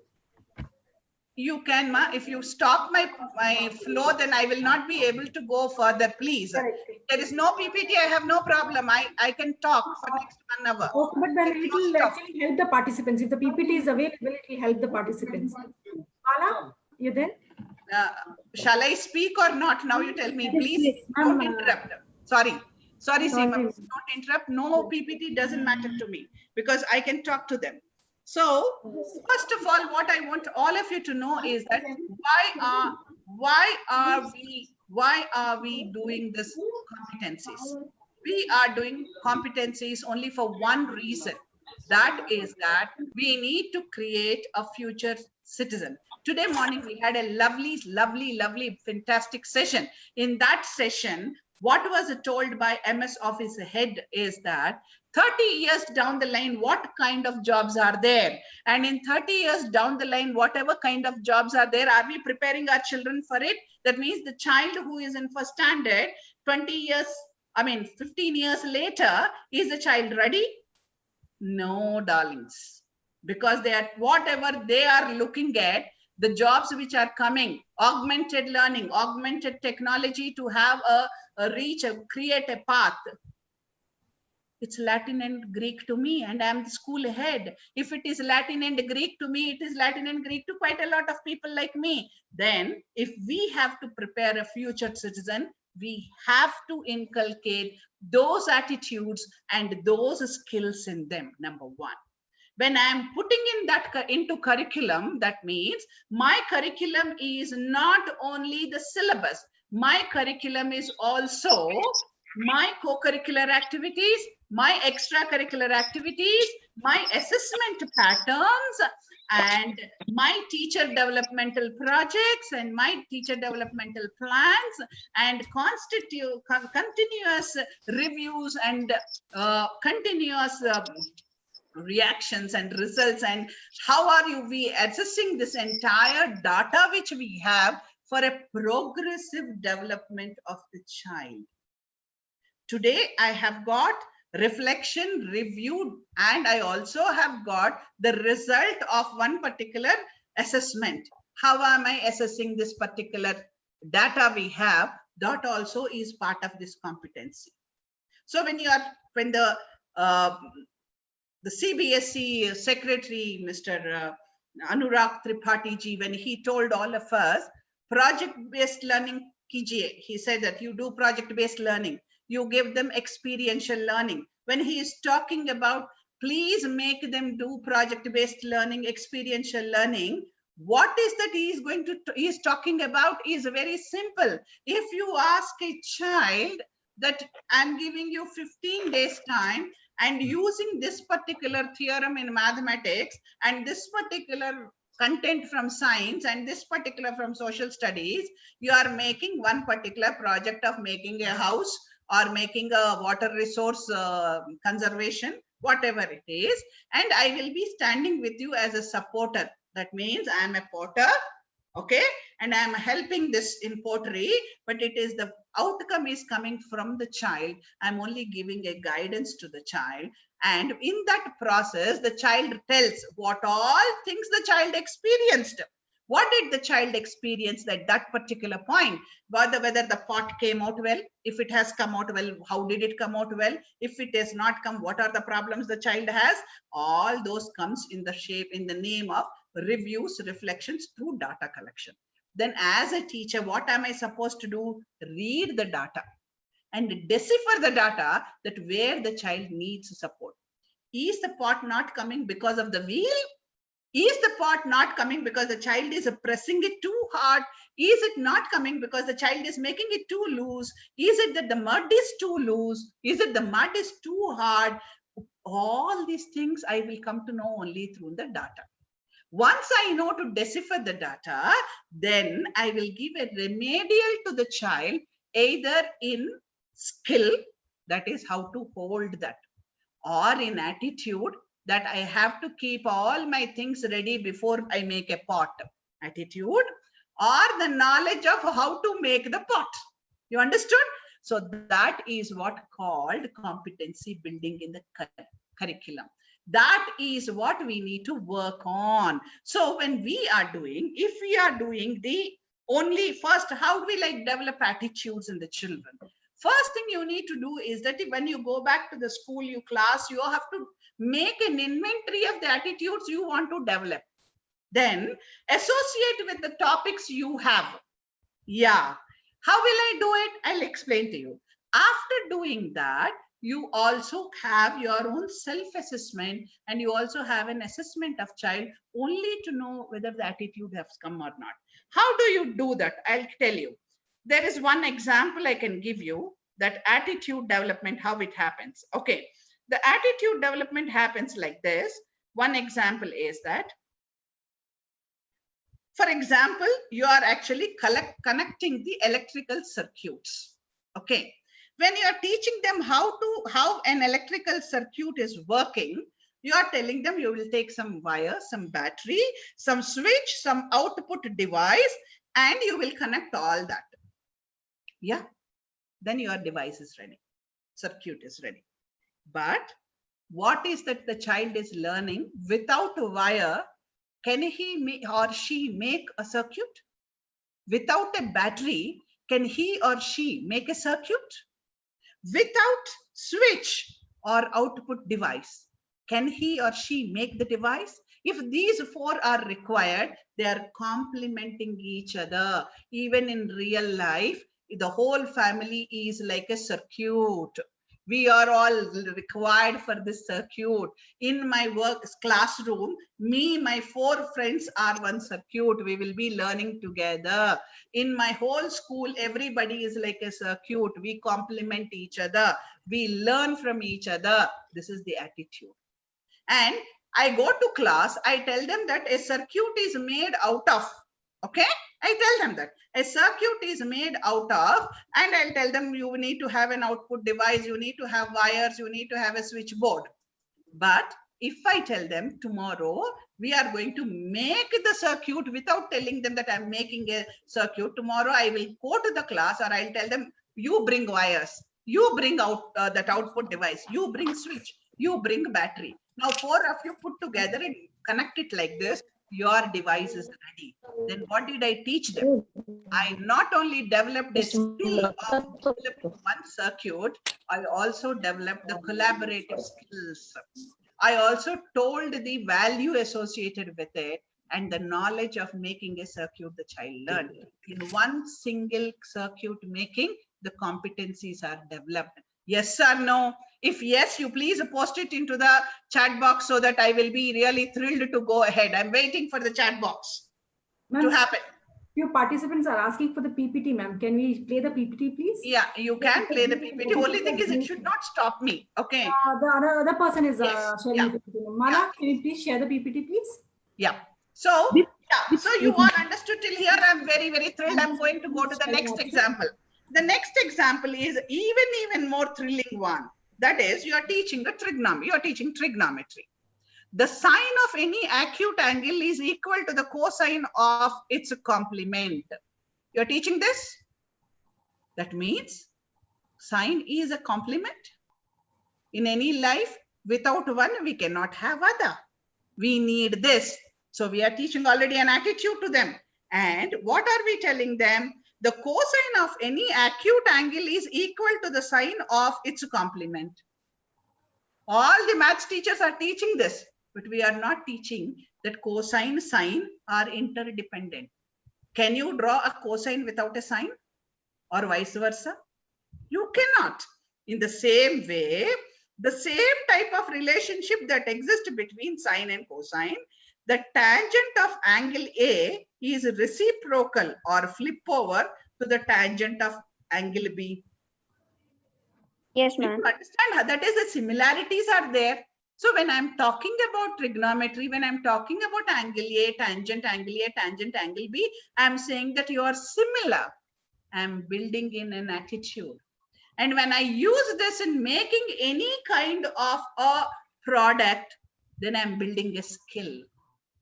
you can, ma. If you stop my flow, then I will not be able to go further, please. Correct. There is no PPT, I have no problem. I can talk for next 1 hour. Okay, but then it will actually help the participants. If the PPT is available, it will help the participants. Bala, you there? Shall I speak or not? Now you tell me, Yes, please. yes, Don't ma'am. interrupt. Sorry, Sorry. Seema, don't interrupt. No PPT doesn't matter to me because I can talk to them. So first of all, what I want all of you to know is that why are we doing this competencies? We are doing competencies only for one reason. That is that we need to create a future citizen. Today morning, we had a lovely, fantastic session. In that session, what was told by MS Office head is that 30 years down the line, what kind of jobs are there? And in 30 years down the line, whatever kind of jobs are there, are we preparing our children for it? That means the child who is in first standard, 15 years later, is the child ready? No, darlings, because they are whatever they are looking at, the jobs which are coming, augmented learning, augmented technology to have a reach, create a path. It's Latin and Greek to me, and I'm the school head. If it is Latin and Greek to me, it is Latin and Greek to quite a lot of people like me. Then if we have to prepare a future citizen, we have to inculcate those attitudes and those skills in them, number one. When I'm putting in that into curriculum, that means my curriculum is not only the syllabus. My curriculum is also my co-curricular activities, my extracurricular activities, my assessment patterns, and my teacher developmental projects and my teacher developmental plans, and continuous reviews and continuous reactions and results, and how are we assessing this entire data which we have for a progressive development of the child. Today I have got reflection, review, and I also have got the result of one particular assessment. How am I assessing this particular data we have? That also is part of this competency. So when the CBSE secretary, Mr. Anurag Tripathi ji, when he told all of us, project-based learning kijiye, he said that you do project-based learning, you give them experiential learning. When he is talking about, please make them do project-based learning, experiential learning, what is that he is talking about is very simple. If you ask a child that I'm giving you 15 days time, and using this particular theorem in mathematics and this particular content from science and this particular from social studies, you are making one particular project of making a house or making a water resource conservation, whatever it is, and I will be standing with you as a supporter. That means I am a potter, okay, and I am helping this in pottery, but it is the outcome is coming from the child. I'm only giving a guidance to the child, and in that process the child tells what all things the child experienced. What did the child experience at that particular point? Whether the pot came out well, if it has come out well, how did it come out well? If it has not come, what are the problems the child has? All those comes in the name of reviews, reflections through data collection. Then as a teacher, what am I supposed to do? Read the data. and decipher the data that where the child needs support. Is the pot not coming because of the wheel? Is the pot not coming because the child is pressing it too hard? Is it not coming because the child is making it too loose? Is it that the mud is too loose? Is it the mud is too hard? All these things I will come to know only through the data. Once I know to decipher the data, then I will give a remedial to the child, either in skill, that is how to hold that, or in attitude, that I have to keep all my things ready before I make a pot. Attitude, or the knowledge of how to make the pot. You understood? So that is what called competency building in the curriculum. That is what we need to work on. So when we are doing, if we are doing the only first, how will I develop attitudes in the children? First thing you need to do is that when you go back to the school, you class, you have to make an inventory of the attitudes you want to develop. Then associate with the topics you have. Yeah. How will I do it? I'll explain to you. After doing that, you also have your own self-assessment, and you also have an assessment of child only to know whether the attitude has come or not. How do you do that? I'll tell you. There is one example I can give you, that attitude development, how it happens. Okay. The attitude development happens like this. One example is that, for example, you are actually connecting the electrical circuits. Okay. When you are teaching them how an electrical circuit is working, you are telling them you will take some wire, some battery, some switch, some output device, and you will connect all that. Yeah. Then your device is ready. Circuit is ready. But what is that the child is learning? Without a wire, can he or she make a circuit? Without a battery, can he or she make a circuit? Without switch or output device, can he or she make the device? If these four are required, they are complementing each other. Even in real life, the whole family is like a circuit. We are all required for this circuit. In my work classroom, me, my 4 friends are one circuit. We will be learning together. In my whole school, everybody is like a circuit. We complement each other. We learn from each other. This is the attitude. And I go to class, I tell them that a circuit is made out of, okay? I tell them that a circuit is made out of, and I'll tell them you need to have an output device, you need to have wires, you need to have a switchboard. But if I tell them tomorrow we are going to make the circuit without telling them that I'm making a circuit, tomorrow I will go to the class, or I'll tell them you bring wires, you bring out that output device, you bring switch, you bring battery. Now 4 of you put together and connect it like this. Your device is ready. Then what did I teach them? I not only developed a skill of developing one circuit, I also developed the collaborative skills. I also told the value associated with it and the knowledge of making a circuit the child learned. In one single circuit making, the competencies are developed. Yes or no? If yes, you please post it into the chat box so that I will be really thrilled to go ahead. I'm waiting for the chat box to happen. Few participants are asking for the PPT, ma'am. Can we play the PPT, please? Yeah, you can play the PPT. Only thing is it should not stop me. Okay. The other person is sharing Yeah. the PPT. Mala, can you please share the PPT, please? Yeah. So, yeah. So you all understood till here. I'm very, very thrilled. I'm going to go to the next example. The next example is even more thrilling one. That is, you are teaching the trigonometry. You are teaching trigonometry. The sine of any acute angle is equal to the cosine of its complement. You are teaching this. That means sine is a complement. In any life, without one, we cannot have other. We need this. So we are teaching already an attitude to them. And what are we telling them? The cosine of any acute angle is equal to the sine of its complement. All the maths teachers are teaching this, but we are not teaching that cosine, sine are interdependent. Can you draw a cosine without a sine, or vice versa? You cannot. In the same way, the same type of relationship that exists between sine and cosine, the tangent of angle A is reciprocal or flip over to the tangent of angle B. Yes, You ma'am. understand how that is the similarities are there. So when I'm talking about trigonometry, when I'm talking about angle A, tangent angle A, tangent angle B, I'm saying that you are similar. I'm building in an attitude. And when I use this in making any kind of a product, then I'm building a skill.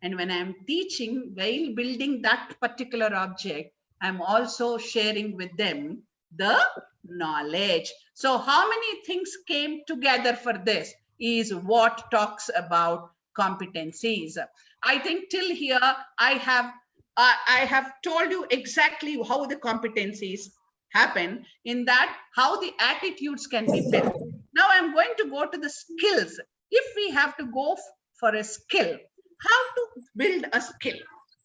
And when I'm teaching while building that particular object, I'm also sharing with them the knowledge. So how many things came together for this is what talks about competencies. I think till here I have told you exactly how the competencies happen, in that how the attitudes can be built. Now I'm going to go to the skills. If we have to go for a skill, how to build a skill?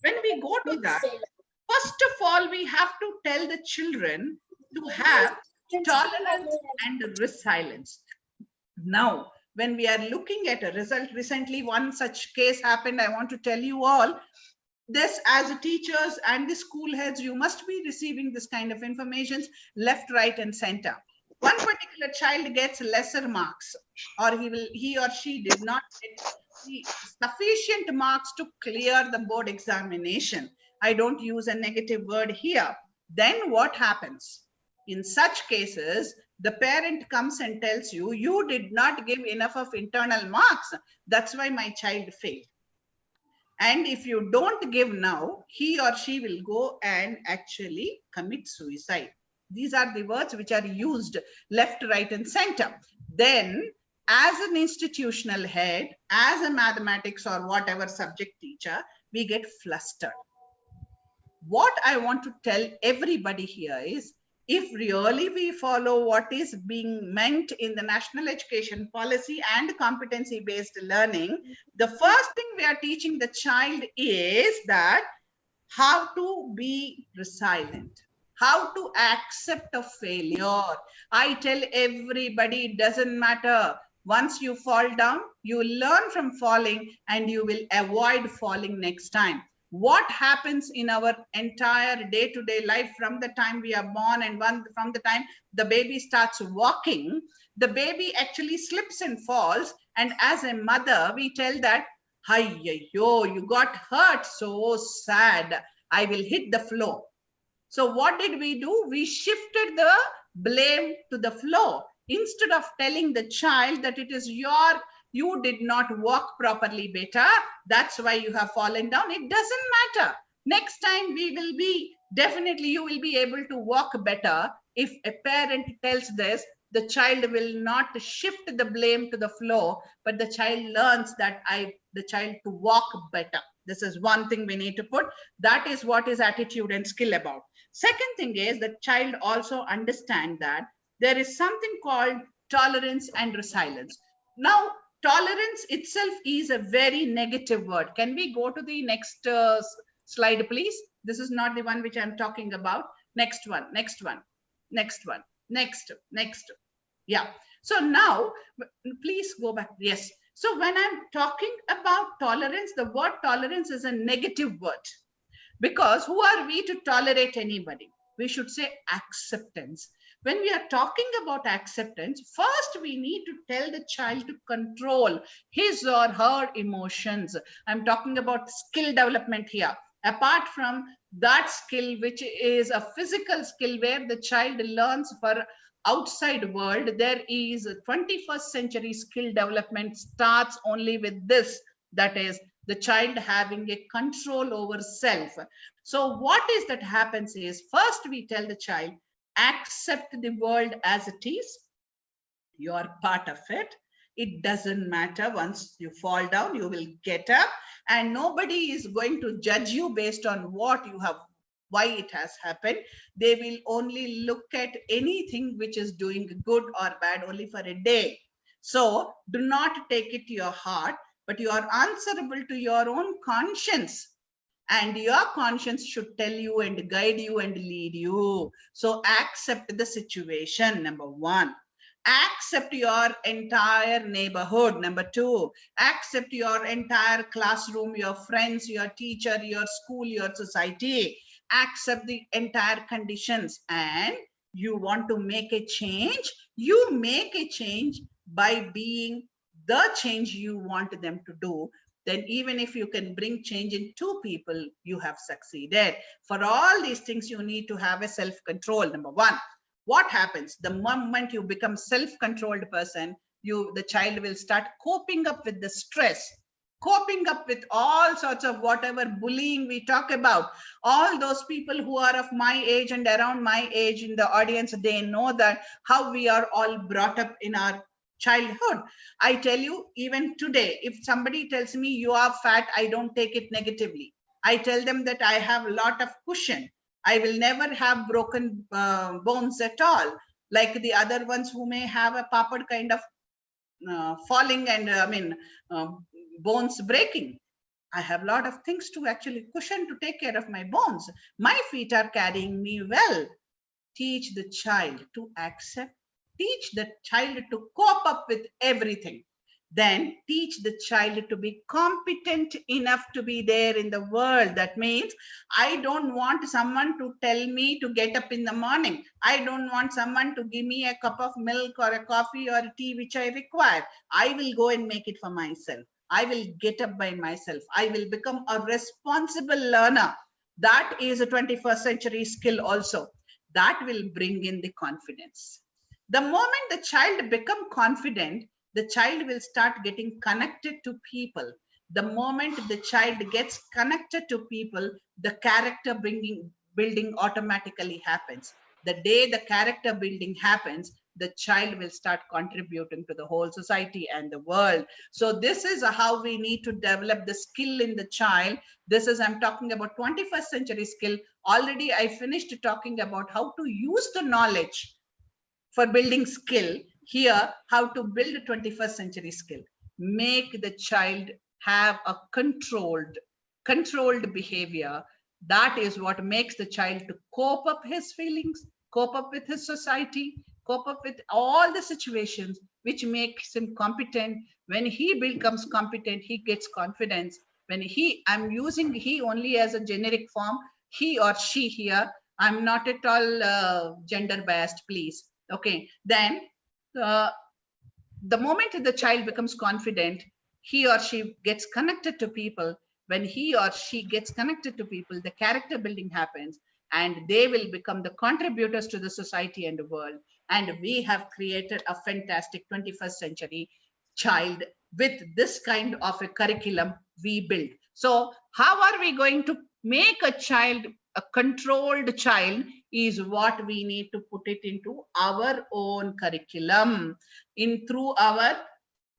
When we go to that, first of all, we have to tell the children to have tolerance and resilience. Now, when we are looking at a result, recently one such case happened. I want to tell you all this, as teachers and the school heads, you must be receiving this kind of information left, right, and center. One particular child gets lesser marks, or he or she did not get the sufficient marks to clear the board examination. I don't use a negative word here. Then what happens? In such cases, the parent comes and tells you, you did not give enough of internal marks. That's why my child failed. And if you don't give now, he or she will go and actually commit suicide. These are the words which are used left, right, and center. Then, as an institutional head, as a mathematics or whatever subject teacher, we get flustered. What I want to tell everybody here is, if really we follow what is being meant in the national education policy and competency based learning, the first thing we are teaching the child is that how to be resilient, how to accept a failure. I tell everybody, it doesn't matter. Once you fall down, you learn from falling and you will avoid falling next time. What happens in our entire day-to-day life from the time we are born and from the time the baby starts walking, the baby actually slips and falls. And as a mother, we tell that, "Hi, yo, you got hurt, so sad. I will hit the floor." So what did we do? We shifted the blame to the floor. Instead of telling the child that it is you did not walk properly, beta, that's why you have fallen down. It doesn't matter. Next time definitely you will be able to walk better. If a parent tells this, the child will not shift the blame to the floor, but the child learns that the child to walk better. This is one thing we need to put. That is what is attitude and skill about. Second thing is the child also understand that there is something called tolerance and resilience. Now, tolerance itself is a very negative word. Can we go to the next slide, please? This is not the one which I'm talking about. Next one. Yeah. So now, please go back. Yes. So when I'm talking about tolerance, the word tolerance is a negative word. Because who are we to tolerate anybody? We should say acceptance. When we are talking about acceptance, first we need to tell the child to control his or her emotions. I'm talking about skill development here. Apart from that skill, which is a physical skill where the child learns for outside world, there is a 21st century skill development starts only with this. That is the child having a control over self. So what is that happens is, first we tell the child, accept the world as it is. You are part of it. It doesn't matter. Once you fall down, you will get up, and nobody is going to judge you based on what you have, why it has happened. They will only look at anything which is doing good or bad only for a day. So do not take it to your heart, but you are answerable to your own conscience. and your conscience should tell you and guide you and lead you. So accept the situation, number one. Accept your entire neighborhood, number two. Accept your entire classroom, your friends, your teacher, your school, your society. Accept the entire conditions. And you want to make a change, you make a change by being the change you want them to do. Then even if you can bring change in 2 people, you have succeeded. For all these things, you need to have a self-control, number one. What happens the moment you become self-controlled person? The child will start coping up with the stress, coping up with all sorts of whatever bullying we talk about. All those people who are of my age and around my age in the audience, they know that how we are all brought up in our childhood. I tell you, even today, if somebody tells me you are fat, I don't take it negatively. I tell them that I have a lot of cushion. I will never have broken bones at all, like the other ones who may have a papad kind of falling and bones breaking. I have a lot of things to actually cushion to take care of my bones. My feet are carrying me well. Teach the child to accept. Teach the child to cope up with everything. Then teach the child to be competent enough to be there in the world. That means I don't want someone to tell me to get up in the morning. I don't want someone to give me a cup of milk or a coffee or a tea which I require. I will go and make it for myself. I will get up by myself. I will become a responsible learner. That is a 21st century skill also. That will bring in the confidence. The moment the child become confident, the child will start getting connected to people. The moment the child gets connected to people, the character building automatically happens. The day the character building happens, the child will start contributing to the whole society and the world. So this is how we need to develop the skill in the child. This is, I'm talking about 21st century skill. Already I finished talking about how to use the knowledge for building skill. Here, how to build a 21st century skill. Make the child have a controlled behavior. That is what makes the child to cope up his feelings, cope up with his society, cope up with all the situations, which makes him competent. When he becomes competent, he gets confidence. When I'm using he only as a generic form, he or she here. I'm not at all gender biased, please. Okay, then the moment the child becomes confident, he or she gets connected to people. When he or she gets connected to people, the character building happens and they will become the contributors to the society and the world. And we have created a fantastic 21st century child with this kind of a curriculum we build. So how are we going to make a child a controlled child is what we need to put it into our own curriculum, through our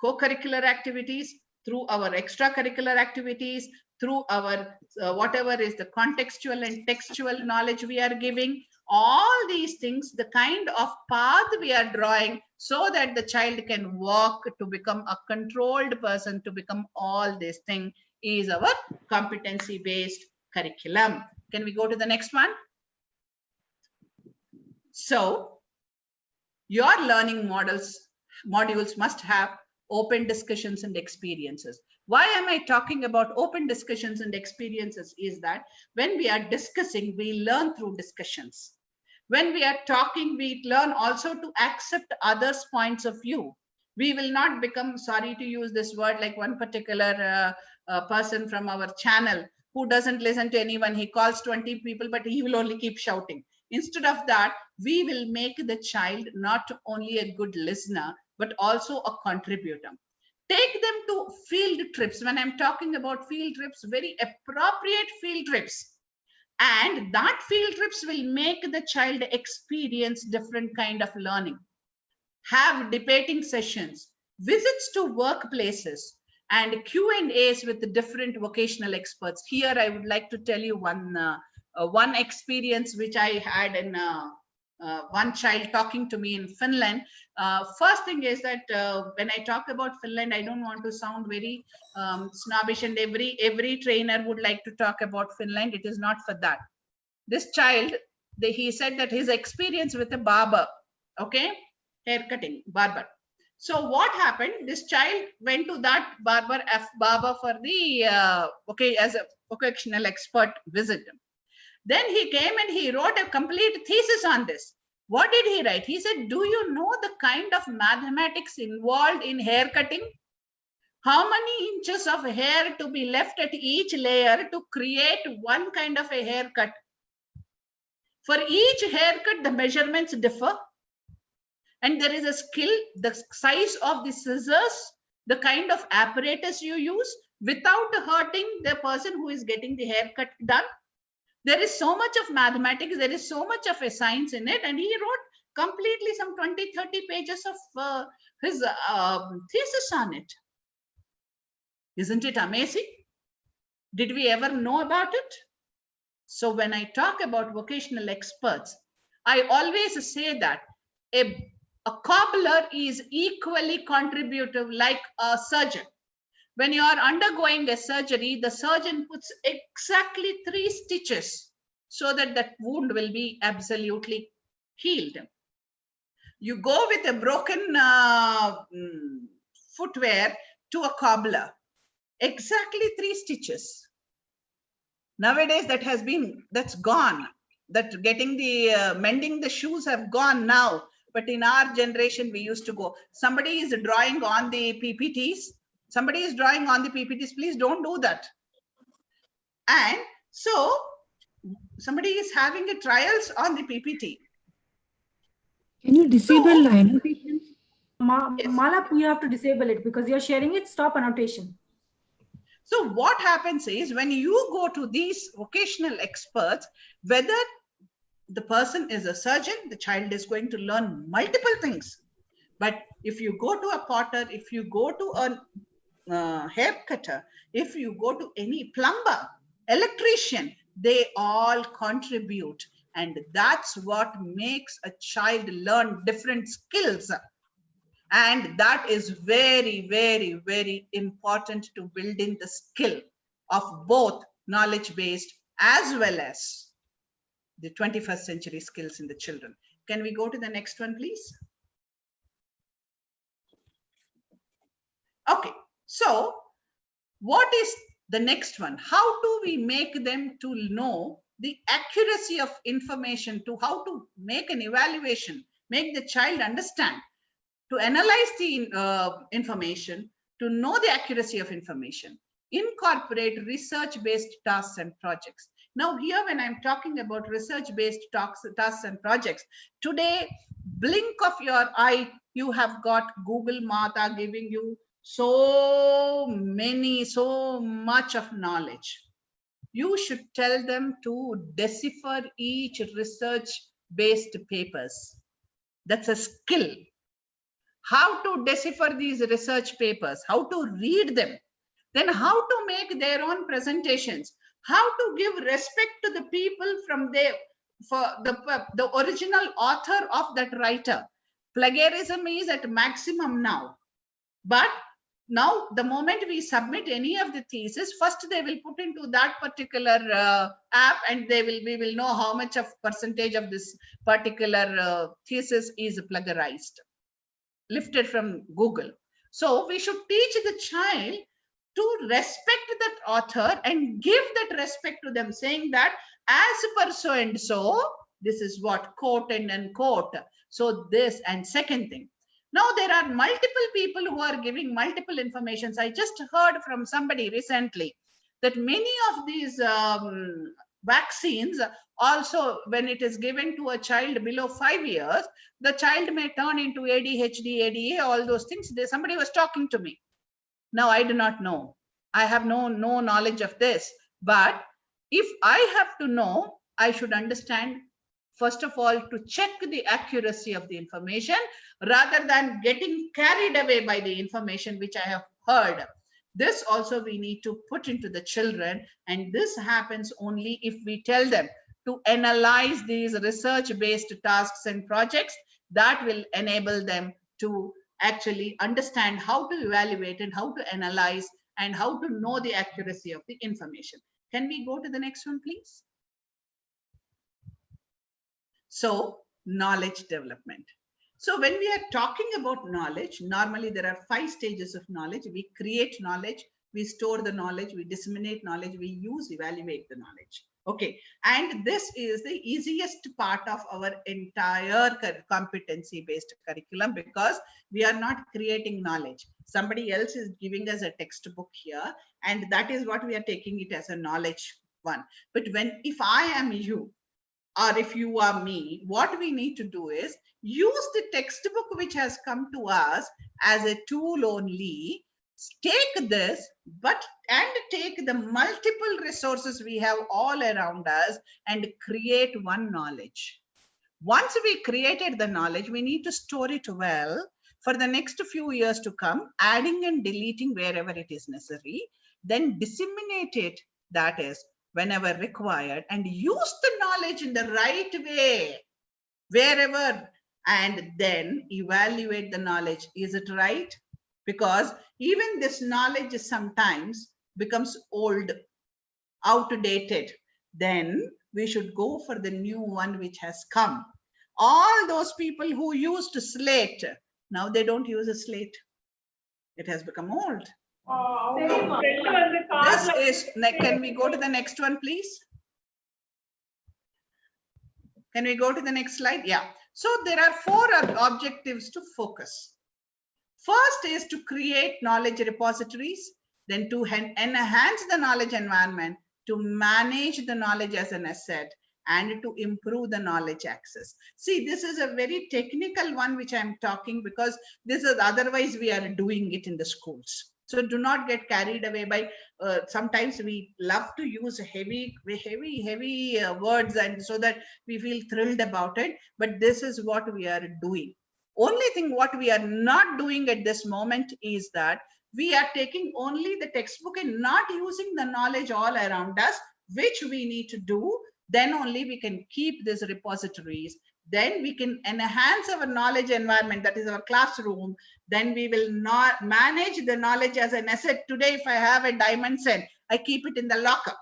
co-curricular activities, through our extracurricular activities, through our whatever is the contextual and textual knowledge we are giving. All these things, the kind of path we are drawing so that the child can walk to become a controlled person, to become all these things, is our competency-based curriculum. Can we go to the next one? So your learning modules must have open discussions and experiences. Why am I talking about open discussions and experiences? Is that when we are discussing, we learn through discussions. When we are talking, we learn also to accept others' points of view. We will not become, sorry to use this word, like one particular person from our channel who doesn't listen to anyone. He calls 20 people, but he will only keep shouting. Instead of that, we will make the child not only a good listener, but also a contributor. Take them to field trips. When I'm talking about field trips, very appropriate field trips. And that field trips will make the child experience different kind of learning. Have debating sessions, visits to workplaces, and Q&As with the different vocational experts. Here, I would like to tell you one experience which I had in one child talking to me in Finland. First thing is that when I talk about Finland, I don't want to sound very snobbish, and every trainer would like to talk about Finland. It is not for that. This child, he said that his experience with a barber, okay, hair cutting barber. So what happened? This child went to that barber for the as a vocational expert visit. Then he came and he wrote a complete thesis on this. What did he write? He said, do you know the kind of mathematics involved in hair cutting? How many inches of hair to be left at each layer to create one kind of a haircut? For each haircut, the measurements differ. And there is a skill, the size of the scissors, the kind of apparatus you use without hurting the person who is getting the haircut done. There is so much of mathematics, there is so much of a science in it. And he wrote completely some 20, 30 pages of his thesis on it. Isn't it amazing? Did we ever know about it? So when I talk about vocational experts, I always say that a cobbler is equally contributive like a surgeon. When you are undergoing a surgery, the surgeon puts exactly 3 stitches so that that wound will be absolutely healed. You go with a broken footwear to a cobbler, exactly 3 stitches. Nowadays that's gone. That getting the mending the shoes have gone now. But in our generation, we used to go. Somebody is drawing on the PPTs. Somebody is drawing on the PPTs. Please don't do that. And so somebody is having a trials on the PPT. Can you disable So, annotations? Yes. Mala, you have to disable it because you're sharing it. Stop annotation. So what happens is when you go to these vocational experts, whether the person is a surgeon, the child is going to learn multiple things. But if you go to a potter, if you go to a hair cutter, if you go to any plumber, electrician, they all contribute. And that's what makes a child learn different skills. And that is very, very, very important to build in the skill of both knowledge-based as well as the 21st century skills in the children. Can we go to the next one, please? Okay, so what is the next one? How do we make them to know the accuracy of information, to how to make an evaluation, make the child understand, to analyze the information, to know the accuracy of information, incorporate research-based tasks and projects. Now here, when I'm talking about research-based tasks and projects, today, blink of your eye, you have got Google Mata giving you so much of knowledge. You should tell them to decipher each research-based papers. That's a skill. How to decipher these research papers, how to read them, then how to make their own presentations, how to give respect to the people from the original author of that writer. Plagiarism is at maximum now. But now the moment we submit any of the thesis, first they will put into that particular app and we will know how much of percentage of this particular thesis is plagiarized, lifted from Google. So we should teach the child to respect that author and give that respect to them, saying that as per so and so, this is what quote and unquote. So this, and second thing. Now there are multiple people who are giving multiple informations. I just heard from somebody recently that many of these vaccines also, when it is given to a child below 5 years, the child may turn into ADHD, ADA, all those things. Somebody was talking to me. Now, I do not know. I have no knowledge of this. But if I have to know, I should understand, first of all, to check the accuracy of the information rather than getting carried away by the information which I have heard. This also we need to put into the children, and this happens only if we tell them to analyze these research-based tasks and projects that will enable them to actually understand how to evaluate and how to analyze and how to know the accuracy of the information. Can we go to the next one, please? So, knowledge development. So when we are talking about knowledge, normally there are 5 stages of knowledge. We create knowledge, we store the knowledge, we disseminate knowledge, we use, evaluate the knowledge. Okay, and this is the easiest part of our entire competency-based curriculum, because we are not creating knowledge. Somebody else is giving us a textbook here, and that is what we are taking it as a knowledge one. But if I am you, or if you are me, what we need to do is use the textbook which has come to us as a tool only. Take this, and take the multiple resources we have all around us and create one knowledge. Once we created the knowledge, we need to store it well for the next few years to come, adding and deleting wherever it is necessary, then disseminate it, that is, whenever required, and use the knowledge in the right way, wherever, and then evaluate the knowledge. Is it right? Because even this knowledge sometimes becomes old, outdated. Then we should go for the new one which has come. All those people who used slate, now they don't use a slate. It has become old. This is, can we go to the next one, please? Can we go to the next slide? Yeah. So there are 4 objectives to focus. First is to create knowledge repositories, then to enhance the knowledge environment, to manage the knowledge as an asset, and to improve the knowledge access. See, this is a very technical one which I'm talking, because this is otherwise we are doing it in the schools. So do not get carried away by, sometimes we love to use heavy words, and so that we feel thrilled about it. But this is what we are doing. Only thing what we are not doing at this moment is that we are taking only the textbook and not using the knowledge all around us, which we need to do. Then only we can keep these repositories. Then we can enhance our knowledge environment, that is our classroom. Then we will not manage the knowledge as an asset. Today, if I have a diamond set, I keep it in the locker.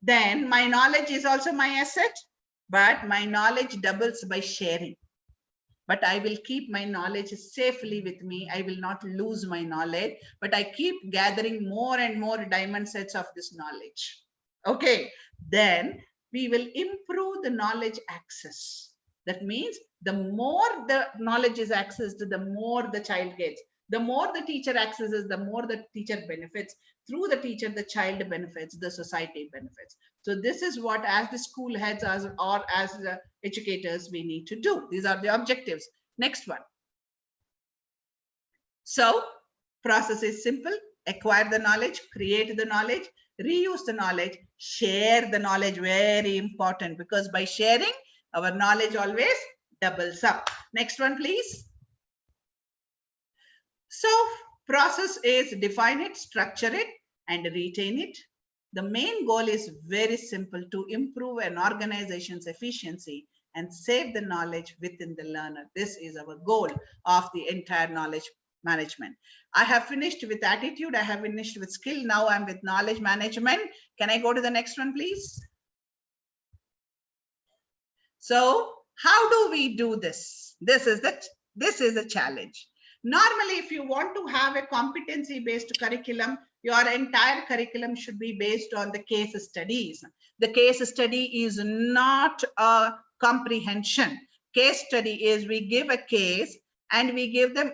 Then my knowledge is also my asset, but my knowledge doubles by sharing. But I will keep my knowledge safely with me. I will not lose my knowledge, but I keep gathering more and more diamond sets of this knowledge. Okay, then we will improve the knowledge access. That means the more the knowledge is accessed, the more the child gets. The more the teacher accesses, the more the teacher benefits. Through the teacher, the child benefits, the society benefits. So this is what, as the school heads or as the educators, we need to do. These are the objectives. Next one. So process is simple. Acquire the knowledge, create the knowledge, reuse the knowledge, share the knowledge. Very important, because by sharing, our knowledge always doubles up. Next one, please. So process is define it, structure it, and retain it. The main goal is very simple: to improve an organization's efficiency and save the knowledge within the learner. This is our goal of the entire knowledge management. I have finished with attitude. I have finished with skill. Now I'm with knowledge management. Can I go to the next one, please? So how do we do this? This is a challenge. Normally, if you want to have a competency-based curriculum, your entire curriculum should be based on the case studies. The case study is not a comprehension. Case study is we give a case and we give them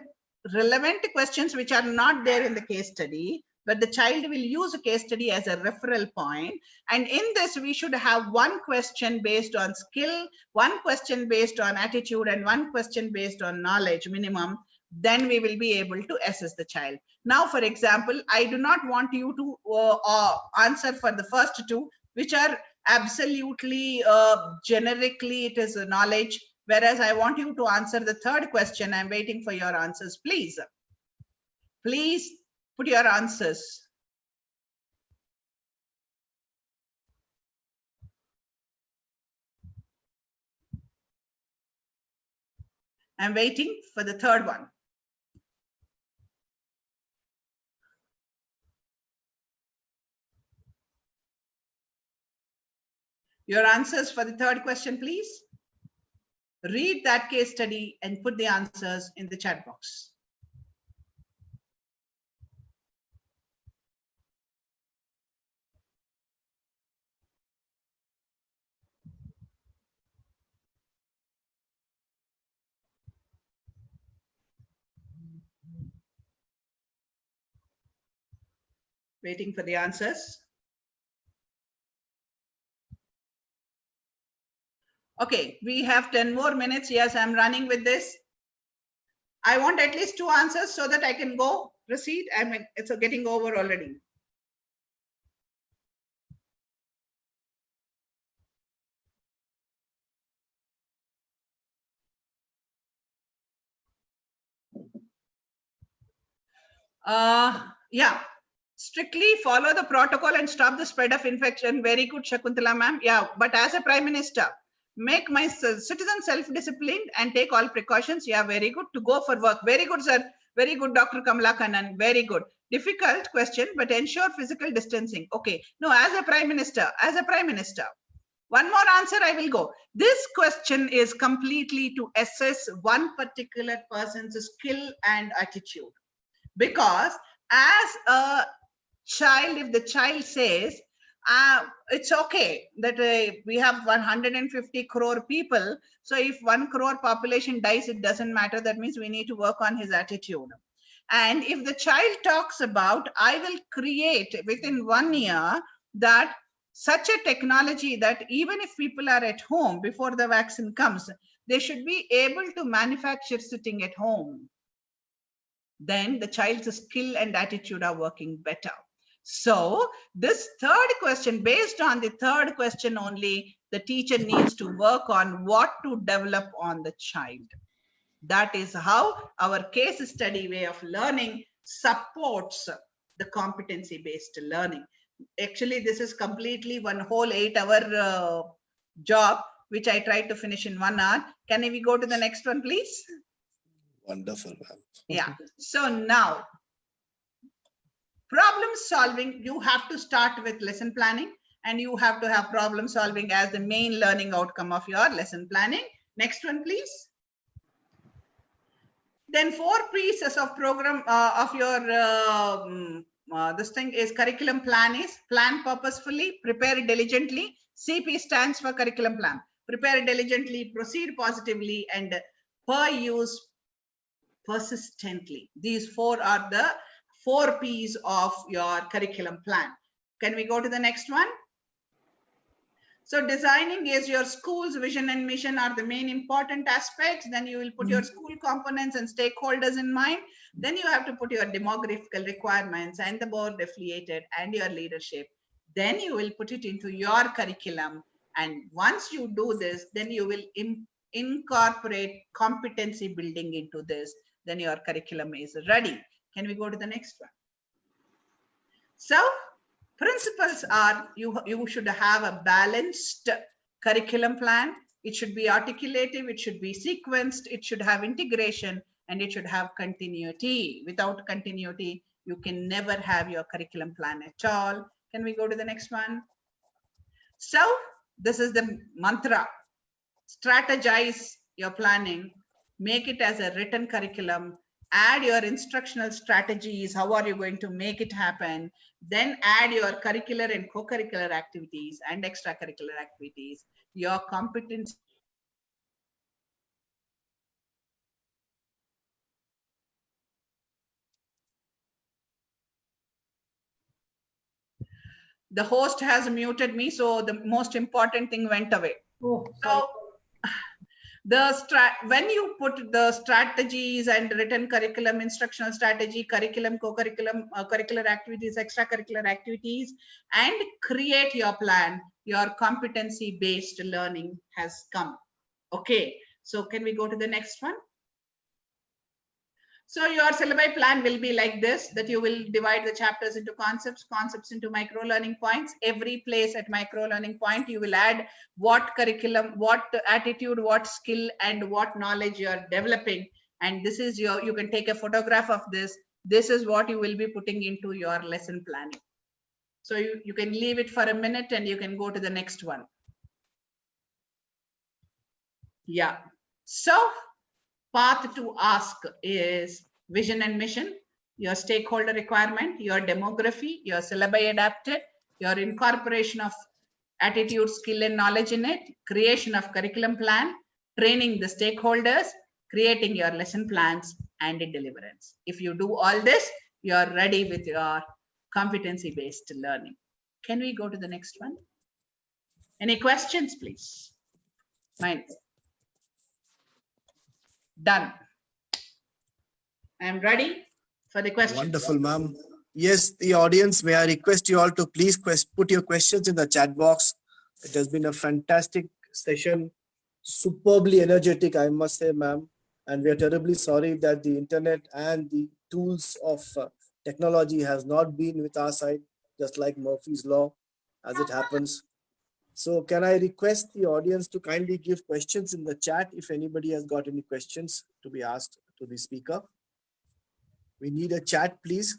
relevant questions which are not there in the case study, but the child will use a case study as a referral point. And in this, we should have one question based on skill, one question based on attitude, and one question based on knowledge minimum. Then we will be able to assess the child. Now, for example, I do not want you to answer for the first 2, which are absolutely generically it is a knowledge, whereas I want you to answer the 3rd question. I'm waiting for your answers. Please put your answers. I'm waiting for the third one. Your answers for the third question, please. Read that case study and put the answers in the chat box. Waiting for the answers. Okay, we have 10 more minutes. Yes, I'm running with this. I want at least 2 answers so that I can go proceed. I mean, it's getting over already. Yeah, strictly follow the protocol and stop the spread of infection. Very good, Shakuntala ma'am. Yeah, but as a Prime Minister, make my citizens self-disciplined and take all precautions. Yeah, very good to go for work. Very good, sir. Very good, Dr. Kamala Kannan. Very good. Difficult question, but ensure physical distancing. Okay. No, as a Prime Minister, one more answer I will go. This question is completely to assess one particular person's skill and attitude. Because as a child, if the child says, it's okay that we have 150 crore people, so if 1 crore population dies, it doesn't matter. That means we need to work on his attitude. And if the child talks about, I will create within 1 year that such a technology that even if people are at home before the vaccine comes, they should be able to manufacture sitting at home, then the child's skill and attitude are working better. So this third question, based on the third question only, the teacher needs to work on what to develop on the child. That is how our case study way of learning supports the competency-based learning. Actually, this is completely one whole 8-hour job, which I tried to finish in 1 hour. Can we go to the next one, please? Wonderful, ma'am. Yeah. So now, problem solving, you have to start with lesson planning, and you have to have problem solving as the main learning outcome of your lesson planning. Next one, please. Then 4 pieces of program of your this thing is curriculum plan is plan purposefully, prepare diligently. CP stands for curriculum plan. Prepare diligently, proceed positively, and per use persistently. These 4 are the 4 P's of your curriculum plan. Can we go to the next one? So designing is your school's vision and mission are the main important aspects. Then you will put your school components and stakeholders in mind. Then you have to put your demographical requirements and the board affiliated and your leadership. Then you will put it into your curriculum. And once you do this, then you will incorporate competency building into this. Then your curriculum is ready. Can we go to the next one? So principles are you should have a balanced curriculum plan. It should be articulative, it should be sequenced, it should have integration, and it should have continuity. Without continuity, you can never have your curriculum plan at all. Can we go to the next one? So this is the mantra. Strategize your planning, make it as a written curriculum, add your instructional strategies. How are you going to make it happen? Then add your curricular and co-curricular activities and extracurricular activities. Your competence. The host has muted me, so the most important thing went away. Oh, so when you put the strategies and written curriculum, instructional strategy, curriculum, co-curriculum, curricular activities, extracurricular activities, and create your plan, your competency-based learning has come. Okay, so can we go to the next one? So your syllabi plan will be like this, that you will divide the chapters into concepts, concepts into micro learning points. Every place at micro learning point, you will add what curriculum, what attitude, what skill, and what knowledge you are developing. And this is your, you can take a photograph of this. This is what you will be putting into your lesson planning. So you can leave it for a minute and you can go to the next one. Yeah. So path to ask is vision and mission, your stakeholder requirement, your demography, your syllabi adapted, your incorporation of attitude, skill, and knowledge in it, creation of curriculum plan, training the stakeholders, creating your lesson plans, and deliverance. If you do all this, you are ready with your competency-based learning. Can we go to the next one? Any questions, please? Mine. Done. I am ready for the questions. Wonderful, ma'am. Yes, the audience, may I request you all to please put your questions in the chat box. It has been a fantastic session, superbly energetic, I must say, ma'am. And we are terribly sorry that the internet and the tools of technology has not been with our side, just like Murphy's Law, as it happens. So can I request the audience to kindly give questions in the chat if anybody has got any questions to be asked to the speaker? We need a chat, please.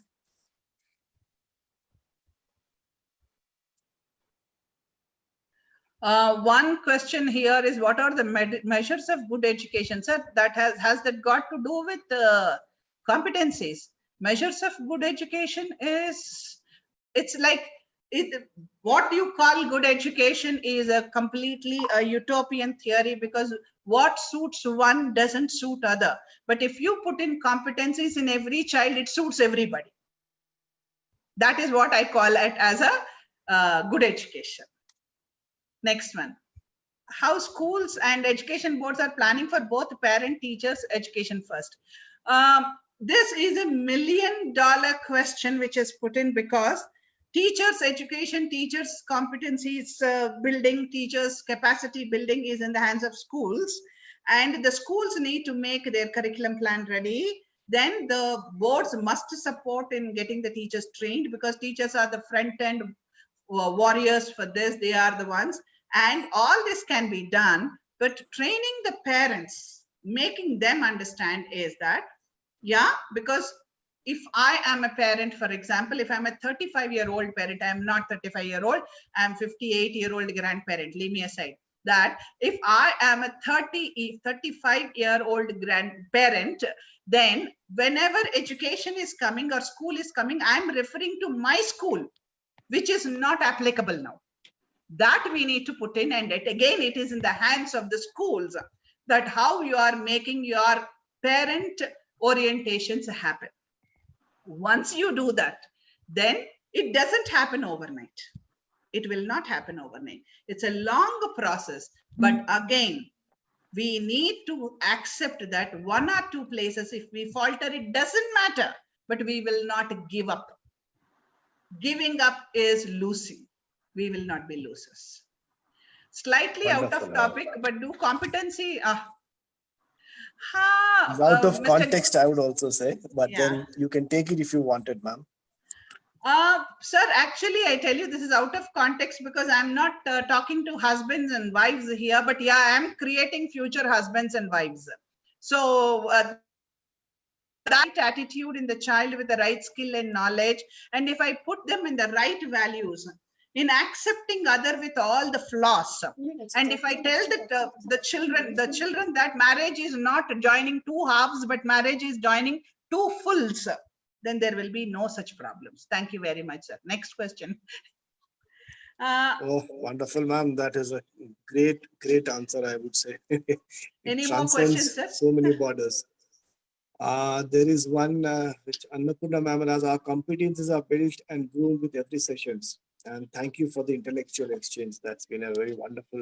One question here is, what are the measures of good education? Sir, that has that got to do with competencies? Measures of good education is, it's like, what you call good education is a completely a utopian theory, because what suits one doesn't suit other. But if you put in competencies in every child, it suits everybody. That is what I call it as a good education. Next one. How schools and education boards are planning for both parent teachers education first. This is $1 million question which is put in, because teachers education, teachers competencies building, teachers capacity building is in the hands of schools, and the schools need to make their curriculum plan ready. Then the boards must support in getting the teachers trained, because teachers are the front end warriors for this. They are the ones, and all this can be done, but training the parents, making them understand is that, yeah, because if I am a parent, for example, if I'm a 35-year-old parent, I'm not 35-year-old, I'm 58-year-old grandparent, leave me aside that. If I am a 35-year-old grandparent, then whenever education is coming or school is coming, I'm referring to my school, which is not applicable now. That we need to put in, and again, it is in the hands of the schools that how you are making your parent orientations happen. Once you do that, then it doesn't happen overnight. It will not happen overnight. It's a long process. But again, we need to accept that one or two places, if we falter, it doesn't matter, but we will not give up. Giving up is losing. We will not be losers. Slightly out of topic, but do competency. Out of context, I would also say, but Yeah. then you can take it if you wanted, ma'am. Sir, actually, I tell you, this is out of context, because I'm not talking to husbands and wives here, but yeah, I'm creating future husbands and wives. So right attitude in the child with the right skill and knowledge, and if I put them in the right values, in accepting other with all the flaws, and if I tell that the children that marriage is not joining two halves, but marriage is joining two fulls, then there will be no such problems. Thank you very much, sir. Next question. Oh, wonderful, ma'am. That is a great answer, I would say. It Any more transcends questions, sir? so many borders. There is one which Annapurna ma'am has: our competencies are built and grown with every sessions. And thank you for the intellectual exchange. That's been a very wonderful.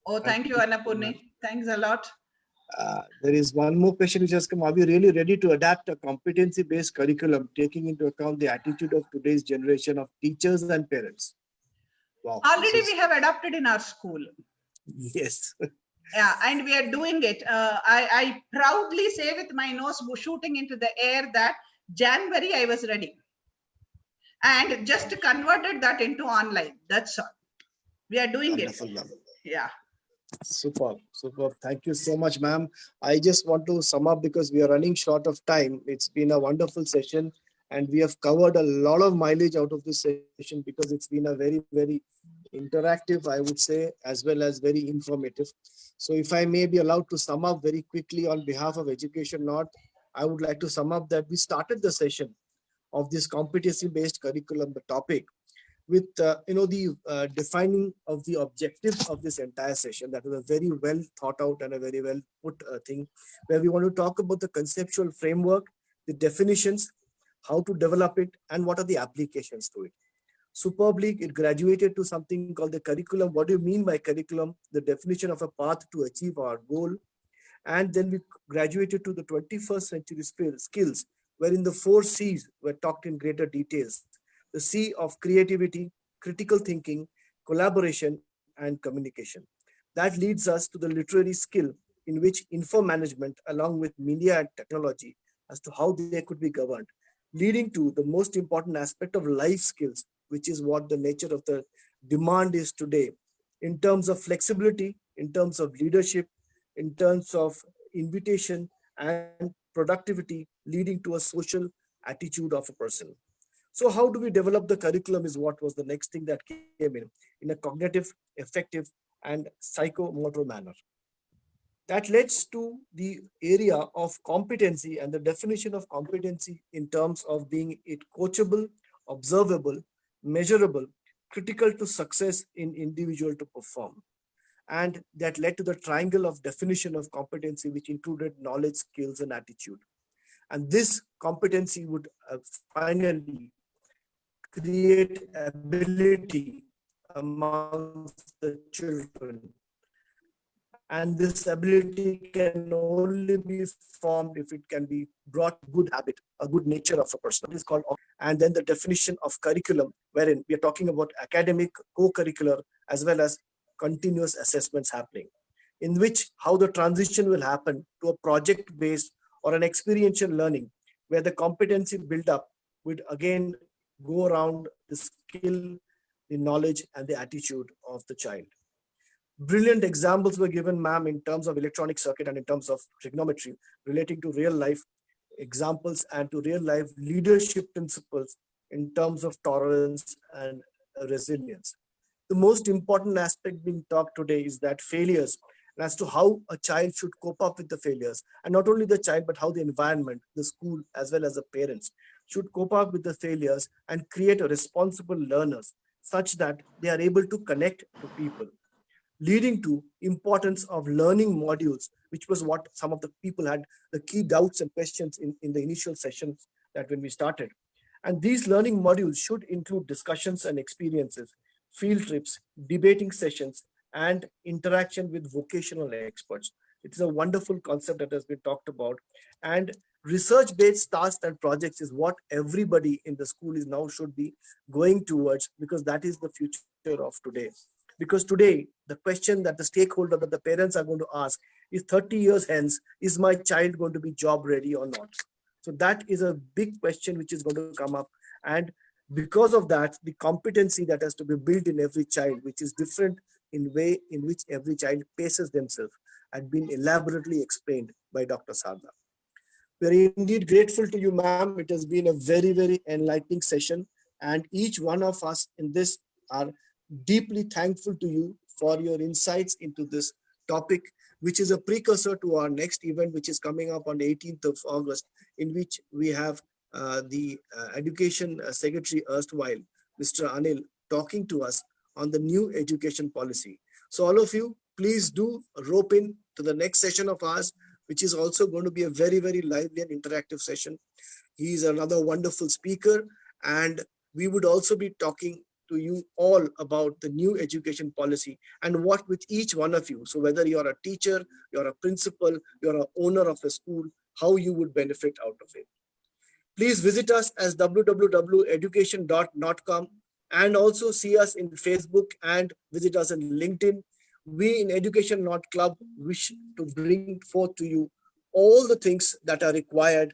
Oh, thank you, Annapurni. Thanks a lot. There is one more question which has come. Are we really ready to adapt a competency-based curriculum, taking into account the attitude of today's generation of teachers and parents? Wow. Already we have adopted in our school. Yes. Yeah, and we are doing it. I proudly say with my nose shooting into the air that January I was ready. And just converted that into online. That's all. We are doing it. Wonderful, ma'am. Yeah. Superb, superb. Thank you so much, ma'am. I just want to sum up because we are running short of time. It's been a wonderful session and we have covered a lot of mileage out of this session because it's been a very, very interactive, I would say, as well as very informative. So if I may be allowed to sum up very quickly on behalf of Education North, I would like to sum up that we started the session of this competency-based curriculum, the topic, with the defining of the objectives of this entire session. That was a very well thought out and a very well put thing, where we want to talk about the conceptual framework, the definitions, how to develop it, and what are the applications to it. Superbly, it graduated to something called the curriculum. What do you mean by curriculum? The definition of a path to achieve our goal. And then we graduated to the 21st century skills, wherein the 4 C's were talked in greater details. The C of creativity, critical thinking, collaboration, and communication. That leads us to the literary skill in which info management, along with media and technology, as to how they could be governed, leading to the most important aspect of life skills, which is what the nature of the demand is today, in terms of flexibility, in terms of leadership, in terms of invitation and productivity, leading to a social attitude of a person. So how do we develop the curriculum is what was the next thing that came in a cognitive, effective, and psychomotor manner. That leads to the area of competency and the definition of competency in terms of being it coachable, observable, measurable, critical to success in individual to perform. And that led to the triangle of definition of competency, which included knowledge, skills, and attitude. And this competency would finally create ability amongst the children. And this ability can only be formed if it can be brought good habit, a good nature of a person. It is called, and then the definition of curriculum, wherein we are talking about academic, co-curricular, as well as continuous assessments happening, in which how the transition will happen to a project-based or an experiential learning, where the competency build-up would again go around the skill, the knowledge, and the attitude of the child. Brilliant examples were given, ma'am, in terms of electronic circuit and in terms of trigonometry relating to real life examples and to real life leadership principles in terms of tolerance and resilience. The most important aspect being talked today is that failures, and as to how a child should cope up with the failures, and not only the child, but how the environment, the school, as well as the parents should cope up with the failures and create a responsible learners such that they are able to connect to people, leading to importance of learning modules, which was what some of the people had the key doubts and questions in the initial sessions that when we started. And these learning modules should include discussions and experiences, field trips, debating sessions, and interaction with vocational experts. It's a wonderful concept that has been talked about. And research-based tasks and projects is what everybody in the school is now should be going towards, because that is the future of today. Because today, the question that the stakeholder, that the parents are going to ask is 30 years hence, is my child going to be job ready or not? So that is a big question which is going to come up. And because of that, the competency that has to be built in every child, which is different in way in which every child paces themselves, had been elaborately explained by Dr. Sarda. We are indeed grateful to you, ma'am. It has been a very, very enlightening session. And each one of us in this are deeply thankful to you for your insights into this topic, which is a precursor to our next event, which is coming up on the 18th of August, in which we have the Education Secretary erstwhile, Mr. Anil, talking to us on the new education policy. So all of you, please do rope in to the next session of ours, which is also going to be a very, very lively and interactive session. He is another wonderful speaker, and we would also be talking to you all about the new education policy and what with each one of you. So whether you're a teacher, you're a principal, you're an owner of a school, how you would benefit out of it. Please visit us as www.education.north.com and also see us in Facebook and visit us in LinkedIn. we in Education Not Club wish to bring forth to you all the things that are required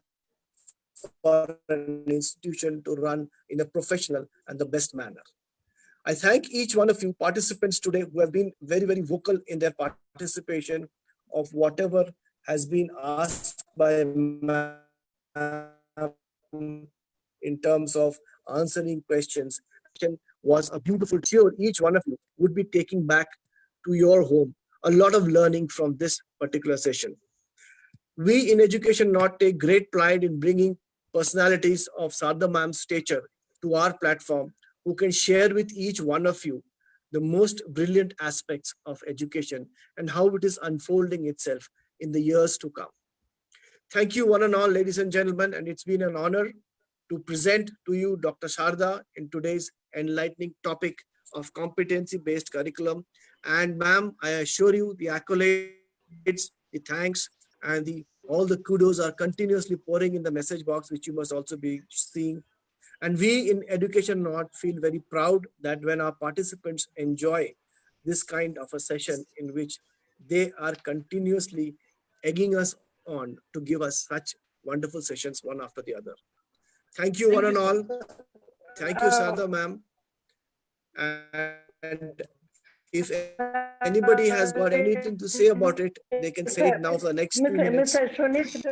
for an institution to run in a professional and the best manner. I thank each one of you participants today who have been very, very vocal in their participation of whatever has been asked by ma'am in terms of answering questions. Was a beautiful sure each one of you would be taking back to your home a lot of learning from this particular session. We in Education Not take great pride in bringing personalities of Sarda ma'am's stature to our platform who can share with each one of you the most brilliant aspects of education and how it is unfolding itself in the years to come. Thank you one and all, ladies and gentlemen, and it's been an honor to present to you Dr. Sharda in today's enlightening topic of competency-based curriculum. And ma'am, I assure you the accolades, the thanks, and all the kudos are continuously pouring in the message box, which you must also be seeing. And we in Education Not feel very proud that when our participants enjoy this kind of a session in which they are continuously egging us on to give us such wonderful sessions one after the other. Thank you one and all. Thank you, Sarda ma'am. And if anybody has got anything to say about it, they can say it now for the next 2 minutes. Mr. Sunit,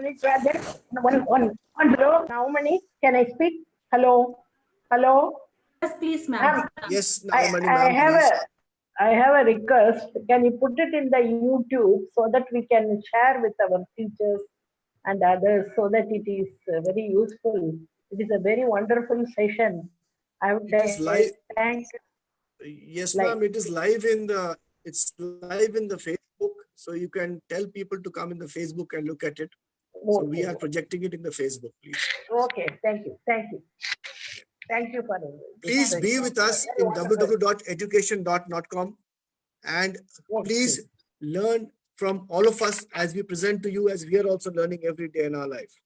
one hello. How many? Can I speak? Hello. Hello. Yes, please, ma'am. Yes, I Naumani ma'am, please. I have a request. Can you put it in the YouTube so that we can share with our teachers and others so that it is very useful. It is a very wonderful session. I would It is live. thank. Yes, Live. ma'am, it's live in the Facebook. So you can tell people to come in the Facebook and look at it. So we are projecting it in the Facebook, please. Okay, thank you. Thank you. Thank you for it. Please be with us in www.education.not.com and please learn from all of us as we present to you, as we are also learning every day in our life.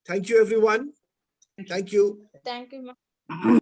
Thank you, everyone. Thank you. Thank you, ma'am.